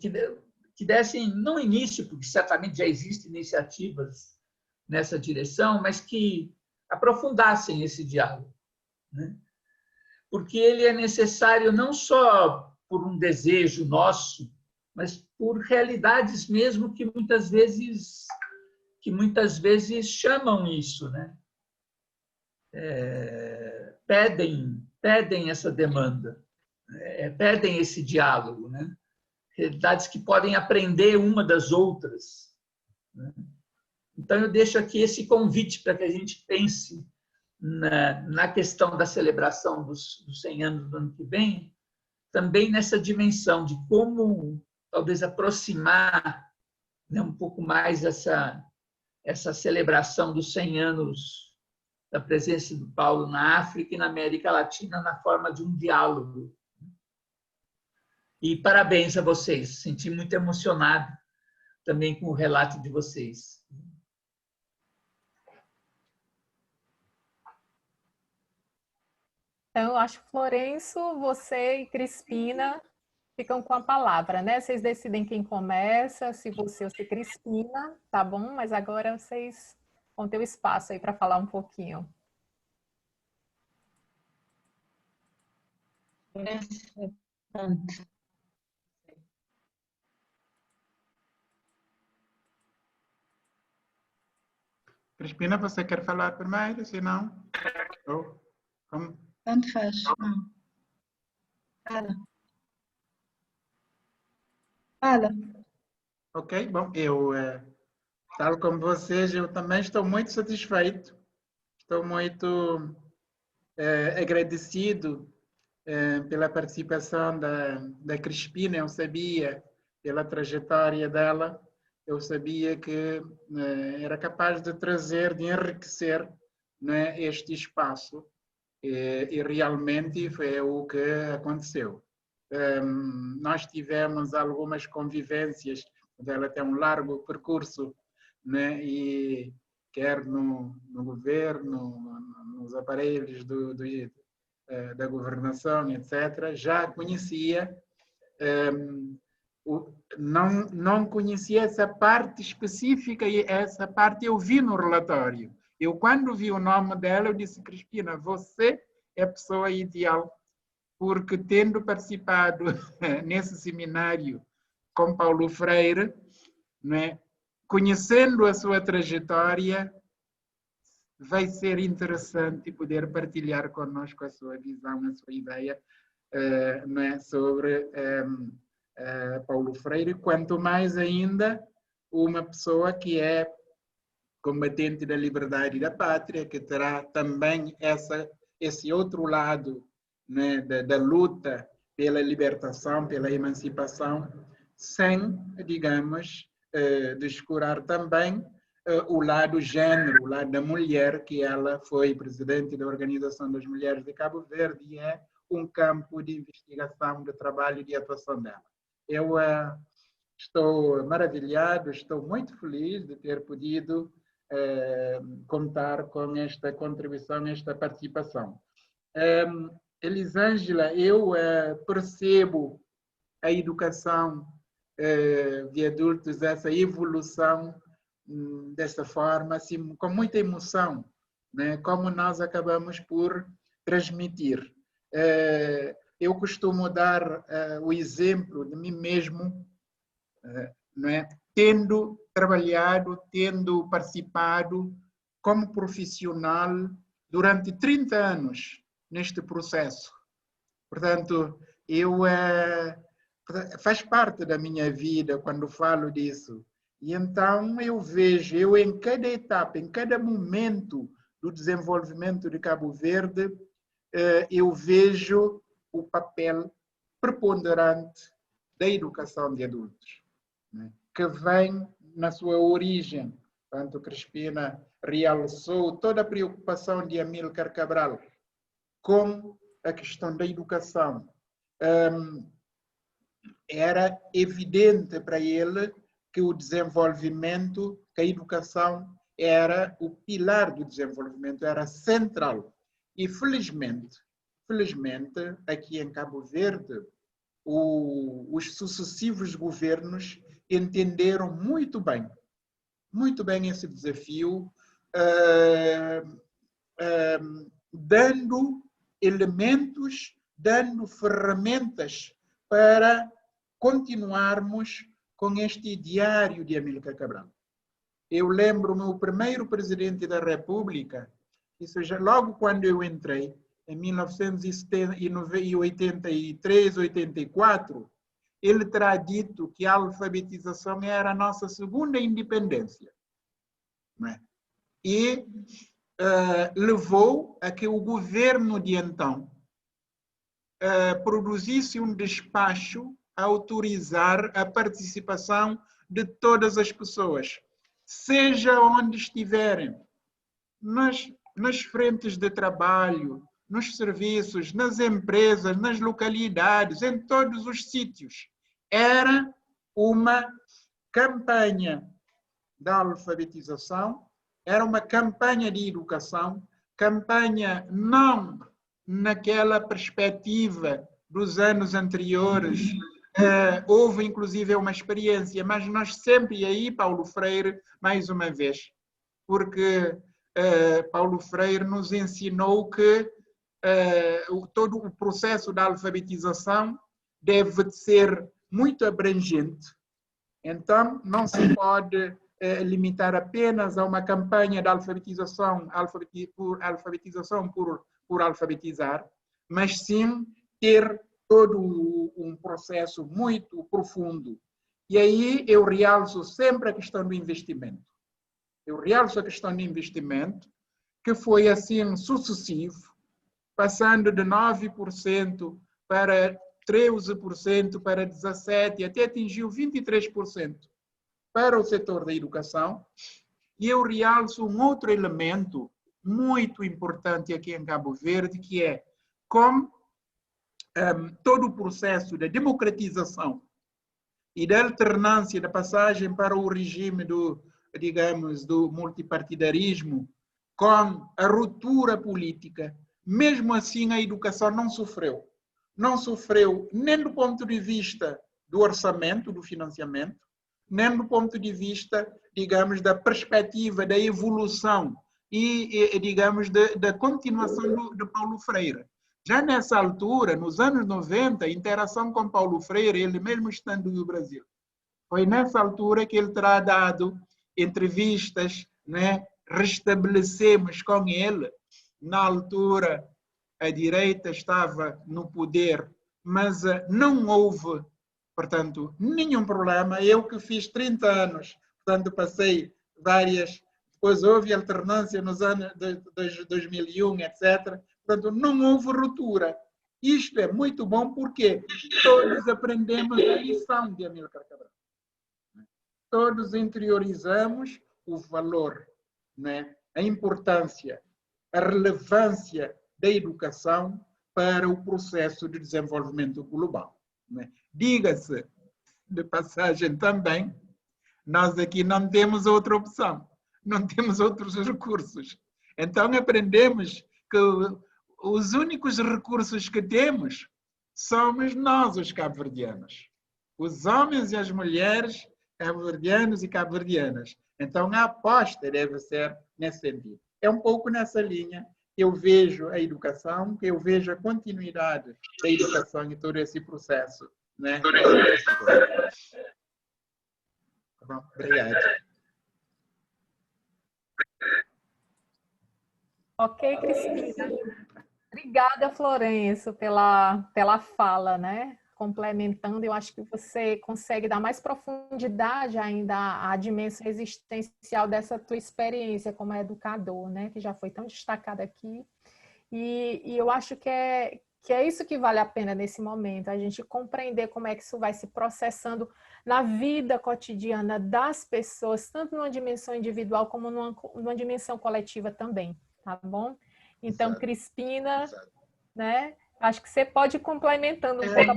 que dessem, não início, porque certamente já existem iniciativas nessa direção, mas que aprofundassem esse diálogo, né? Porque ele é necessário não só por um desejo nosso, mas por realidades mesmo que muitas vezes chamam isso, né? Pedem essa demanda, pedem esse diálogo, né? Realidades que podem aprender uma das outras, né? Então, eu deixo aqui esse convite para que a gente pense na questão da celebração dos 100 anos do ano que vem, também nessa dimensão de como talvez aproximar, né, um pouco mais essa celebração dos 100 anos da presença do Paulo na África e na América Latina na forma de um diálogo. E parabéns a vocês, senti muito emocionado também com o relato de vocês. Então, eu acho que Florenço, você e Crispina ficam com a palavra, né? Vocês decidem quem começa, se você ou se Crispina, tá bom? Mas agora vocês vão ter o espaço aí para falar um pouquinho. Crispina, você quer falar primeiro? Se não, como? Tanto faz. Não. Fala. Fala. Ok, bom, eu, tal como vocês, eu também estou muito satisfeito, estou muito agradecido pela participação da Crispina. Eu sabia, pela trajetória dela, eu sabia que era capaz de trazer, de enriquecer, né, este espaço, e realmente foi o que aconteceu. Nós tivemos algumas convivências, ela tem um largo percurso, né, e quer no governo, nos aparelhos da governação, etc., já conhecia, não conhecia essa parte específica, e essa parte eu vi no relatório. Eu, quando vi o nome dela, eu disse: Crispina, você é a pessoa ideal, porque tendo participado nesse seminário com Paulo Freire, né, conhecendo a sua trajetória, vai ser interessante poder partilhar conosco a sua visão, a sua ideia, né, sobre Paulo Freire, quanto mais ainda uma pessoa que é combatente da liberdade e da pátria, que terá também esse outro lado, né, da luta pela libertação, pela emancipação, sem, digamos, descurar também o lado gênero, o lado da mulher, que ela foi presidente da Organização das Mulheres de Cabo Verde e é um campo de investigação, de trabalho e de atuação dela. Eu estou maravilhado, estou muito feliz de ter podido contar com esta contribuição, esta participação. Elisângela, eu percebo a educação de adultos, essa evolução desta forma, assim, com muita emoção, né? Como nós acabamos por transmitir. Eu costumo dar o exemplo de mim mesmo, né? Tendo trabalhado, tendo participado como profissional durante 30 anos neste processo. Portanto, faz parte da minha vida quando falo disso. E então eu vejo, em cada etapa, em cada momento do desenvolvimento de Cabo Verde, eu vejo o papel preponderante da educação de adultos, né? Que vem na sua origem. Portanto, Crispina realçou toda a preocupação de Amílcar Cabral com a questão da educação. Era evidente para ele que o desenvolvimento, que a educação era o pilar do desenvolvimento, era central. E felizmente, aqui em Cabo Verde, os sucessivos governos entenderam muito bem esse desafio, dando elementos, dando ferramentas para continuarmos com este ideário de Amílcar Cabral. Eu lembro-me, o primeiro presidente da República, isso já logo quando eu entrei, em 1983, 84, ele terá dito que a alfabetização era a nossa segunda independência, não é? E levou a que o governo de então produzisse um despacho a autorizar a participação de todas as pessoas, seja onde estiverem, nas frentes de trabalho, nos serviços, nas empresas, nas localidades, em todos os sítios. Era uma campanha da alfabetização, era uma campanha de educação, campanha não naquela perspectiva dos anos anteriores. Houve inclusive uma experiência, mas nós sempre, e aí Paulo Freire, mais uma vez, porque Paulo Freire nos ensinou que todo o processo da alfabetização deve ser muito abrangente. Então, não se pode limitar apenas a uma campanha de alfabetização por alfabetizar, mas sim ter todo um processo muito profundo. E aí eu realço sempre a questão do investimento. Que foi assim sucessivo, passando de 9% para 13%, para 17%, até atingiu 23% para o setor da educação. E eu realço um outro elemento muito importante aqui em Cabo Verde, que é como todo o processo de democratização e da alternância da passagem para o regime do multipartidarismo, com a ruptura política, mesmo assim a educação não sofreu. Não sofreu nem do ponto de vista do orçamento, do financiamento, nem do ponto de vista, da perspectiva da evolução e da continuação de Paulo Freire. Já nessa altura, nos anos 90, a interação com Paulo Freire, ele mesmo estando no Brasil, foi nessa altura que ele terá dado entrevistas, né? Restabelecemos com ele. Na altura, a direita estava no poder, mas não houve, portanto, nenhum problema. Eu que fiz 30 anos, portanto, passei várias, depois houve alternância nos anos de 2001, etc. Portanto, não houve ruptura. Isto é muito bom porque todos aprendemos a lição de Amílcar Cabral. Todos interiorizamos o valor, né? A importância, a relevância da educação para o processo de desenvolvimento global, né? Diga-se de passagem também, nós aqui não temos outra opção, não temos outros recursos. Então aprendemos que os únicos recursos que temos somos nós, os cabo-verdianos. os homens e as mulheres cabo-verdianos e cabo-verdianas. Então, a aposta deve ser nesse sentido. É um pouco nessa linha que eu vejo a educação, que eu vejo a continuidade da educação em todo esse processo. Né? Bom, obrigado. Ok, Cristina. Obrigada, Florencio, pela fala, né? Complementando, eu acho que você consegue dar mais profundidade ainda à dimensão existencial dessa tua experiência como educador, né? Que já foi tão destacada aqui. E eu acho que é isso que vale a pena nesse momento, a gente compreender como é que isso vai se processando na vida cotidiana das pessoas, tanto numa dimensão individual como numa dimensão coletiva também, tá bom? Então, Exato. Crispina, Exato. né? Acho que você pode ir complementando um pouco.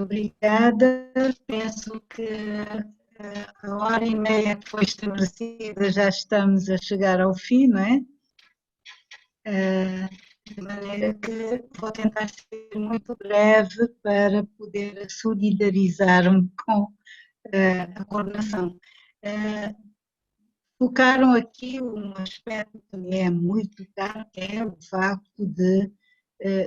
Obrigada. Penso que a hora e meia que foi estabelecida já estamos a chegar ao fim, não é? De maneira que vou tentar ser muito breve para poder solidarizar-me com a coordenação. Focaram aqui um aspecto que é muito caro, que é o facto de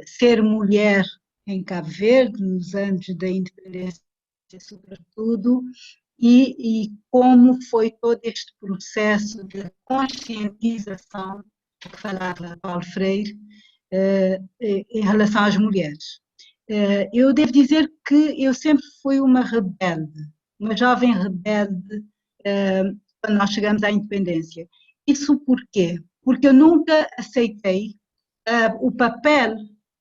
ser mulher em Cabo Verde, nos anos da independência, sobretudo, e como foi todo este processo de conscientização que falava Paulo Freire em relação às mulheres. Eu devo dizer que eu sempre fui uma rebelde, uma jovem rebelde, quando nós chegamos à independência. Isso porquê? Porque eu nunca aceitei o papel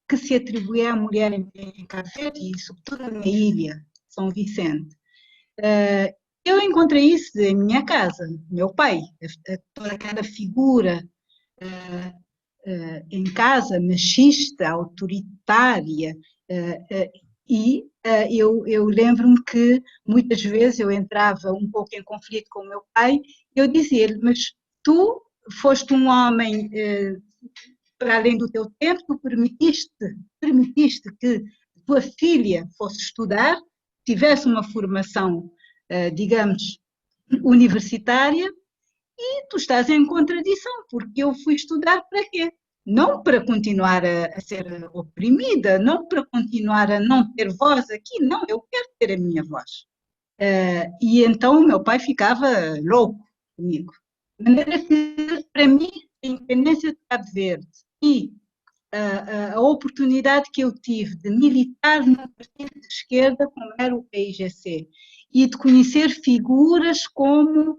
que se atribuía à mulher em Cabo Verde e sobretudo na minha ilha, São Vicente. Eu encontrei isso em minha casa, meu pai, toda aquela figura em casa, machista, autoritária, e eu lembro-me que muitas vezes eu entrava um pouco em conflito com o meu pai, e eu dizia-lhe, mas tu foste um homem para além do teu tempo, tu permitiste que tua filha fosse estudar, tivesse uma formação, digamos, universitária, e tu estás em contradição, porque eu fui estudar para quê? Não para continuar a ser oprimida, não para continuar a não ter voz aqui, não, eu quero ter a minha voz. E então o meu pai ficava louco comigo. De maneira que, para mim, a independência de Cabo Verde e a oportunidade que eu tive de militar num partido de esquerda como era o PIGC e de conhecer figuras como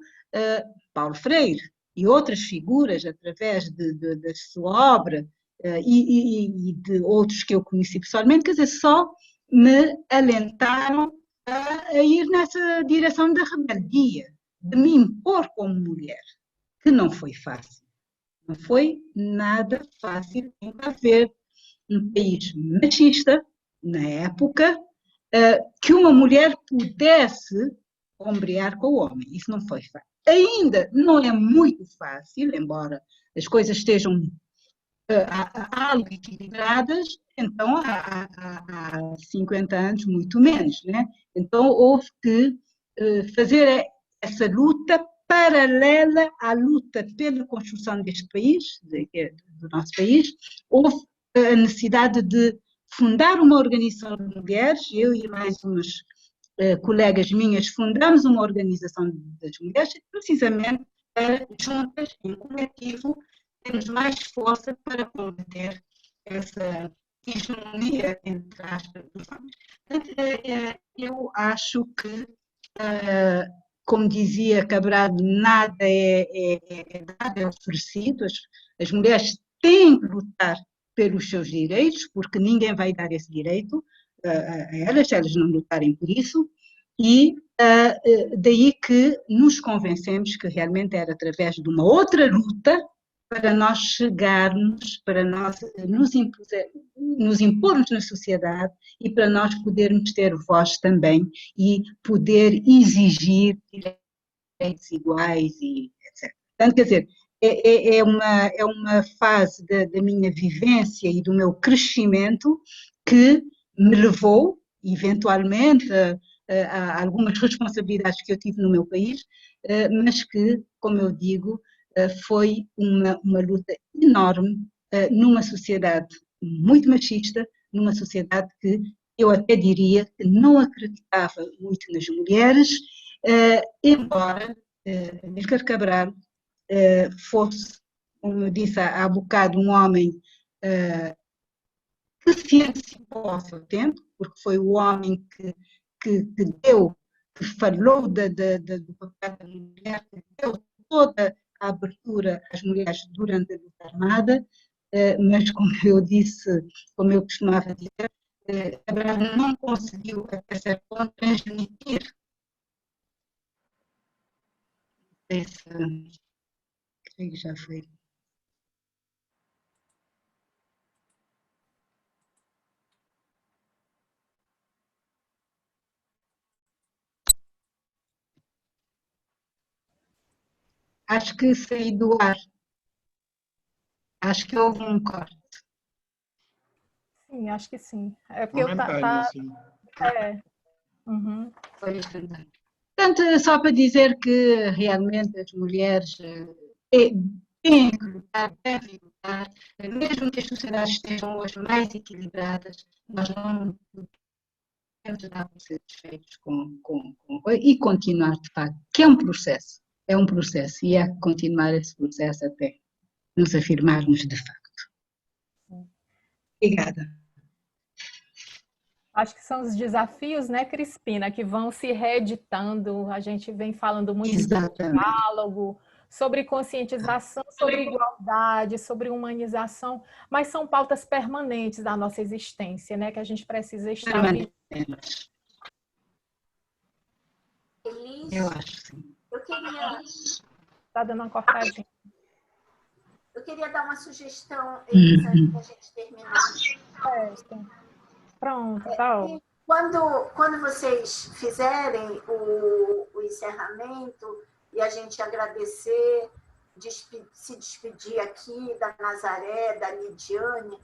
Paulo Freire e outras figuras através da sua obra e de outros que eu conheci pessoalmente, quer dizer, só me alentaram a ir nessa direção da rebeldia, de me impor como mulher, que não foi fácil. Não foi nada fácil em Cabo Verde, um país machista, na época, que uma mulher pudesse ombrear com o homem. Isso não foi fácil. Ainda não é muito fácil, embora as coisas estejam algo equilibradas, então há 50 anos, muito menos, né? Então houve que fazer essa luta paralela à luta pela construção deste país, do nosso país. Houve a necessidade de fundar uma organização de mulheres, eu e mais umas colegas minhas fundamos uma organização das mulheres, precisamente para, juntas, em coletivo, termos mais força para combater essa hegemonia, entre aspas, dos homens. Eu acho que, como dizia Cabral, nada nada é oferecido, as mulheres têm que lutar pelos seus direitos, porque ninguém vai dar esse direito a elas, se elas não lutarem por isso, e daí que nos convencemos que realmente era através de uma outra luta para nós chegarmos, para nós nos impormos na sociedade e para nós podermos ter voz também e poder exigir direitos iguais e etc. Portanto, quer dizer, é uma fase da minha vivência e do meu crescimento que me levou, eventualmente, a algumas responsabilidades que eu tive no meu país, mas que, como eu digo, foi uma luta enorme numa sociedade muito machista, numa sociedade que eu até diria que não acreditava muito nas mulheres, embora Amílcar Cabral fosse, como eu disse há bocado, um homem que se antecipou ao seu tempo, porque foi o homem que falou do papel da mulher, que deu toda a abertura às mulheres durante a luta armada, mas como eu disse, como eu costumava dizer, Cabral não conseguiu até certo ponto transmitir esse, creio que já foi. Acho que saí do ar. Acho que houve um corte. Sim, acho que sim. É porque Momentâneo, sim. Uhum. Foi instantâneo. Portanto, só para dizer que realmente as mulheres têm que lutar, devem lutar, mesmo que as sociedades estejam hoje mais equilibradas, nós não podemos dar por satisfeitos e continuar, de facto, que é um processo, e há que continuar esse processo até nos afirmarmos de facto. Obrigada. Acho que são os desafios, né, Crispina, que vão se reeditando. A gente vem falando muito sobre diálogo, sobre conscientização, sobre igualdade, sobre humanização, mas são pautas permanentes da nossa existência, né, que a gente precisa estar vivendo. Elis, eu acho, sim. Eu queria... Está dando uma cortadinha. Eu queria dar uma sugestão, Elis, antes da gente terminar. Pronto, tá. Quando vocês fizerem o encerramento e a gente agradecer, se despedir aqui da Nazaré, da Lidiane,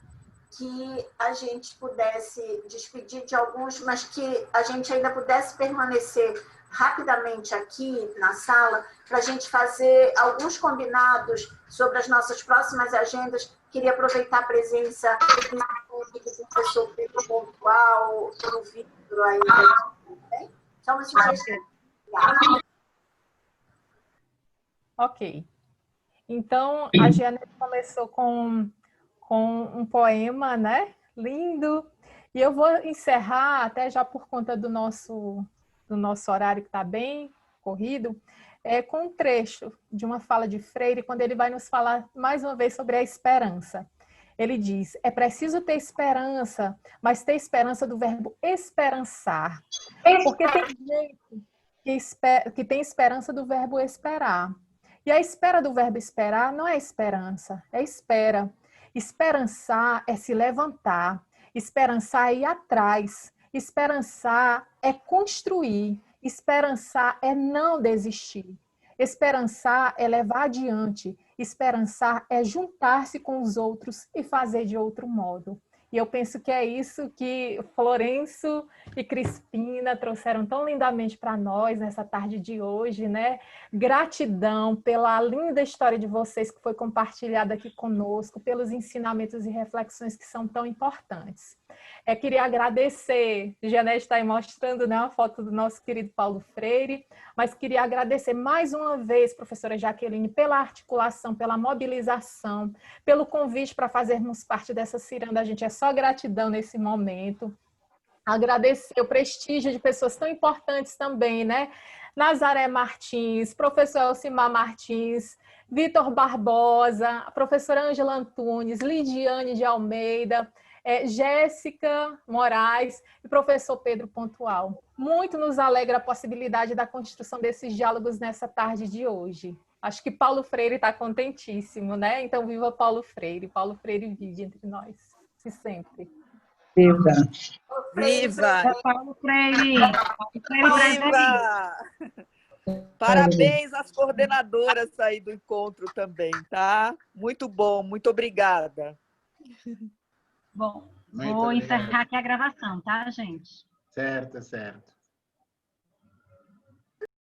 que a gente pudesse despedir de alguns, mas que a gente ainda pudesse permanecer rapidamente aqui na sala para a gente fazer alguns combinados sobre as nossas próximas agendas. Queria aproveitar a presença do professor Pedro Pontual, do Vitor ainda. Bem? Só uma sugestão. Ok. Então, a Gianete começou com um poema, né? Lindo. E eu vou encerrar, até já por conta do nosso horário que está bem corrido, com um trecho de uma fala de Freire, quando ele vai nos falar mais uma vez sobre a esperança. Ele diz: é preciso ter esperança, mas ter esperança do verbo esperançar. Porque tem gente que tem esperança do verbo esperar. E a espera do verbo esperar não é esperança, é espera. Esperançar é se levantar, esperançar é ir atrás, esperançar é construir, esperançar é não desistir, esperançar é levar adiante, esperançar é juntar-se com os outros e fazer de outro modo. E eu penso que é isso que Florencio e Crispina trouxeram tão lindamente para nós nessa tarde de hoje, né? Gratidão pela linda história de vocês que foi compartilhada aqui conosco, pelos ensinamentos e reflexões que são tão importantes. Queria agradecer, Janete está aí mostrando, né, uma foto do nosso querido Paulo Freire, mas queria agradecer mais uma vez, professora Jaqueline, pela articulação, pela mobilização, pelo convite para fazermos parte dessa ciranda. A gente é só gratidão nesse momento. Agradecer o prestígio de pessoas tão importantes também, né? Nazaré Martins, professor Elcimar Martins, Vitor Barbosa, a professora Ângela Antunes, Lidiane de Almeida, Jéssica Moraes e professor Pedro Pontual. Muito nos alegra a possibilidade da construção desses diálogos nessa tarde de hoje. Acho que Paulo Freire está contentíssimo, né? Então, viva Paulo Freire vive entre nós, e sempre. Viva! Viva! Paulo Freire! Viva! Parabéns às coordenadoras aí do encontro também, tá? Muito bom, muito obrigada. Bom, Vou encerrar aqui a gravação, tá, gente? Certo, certo.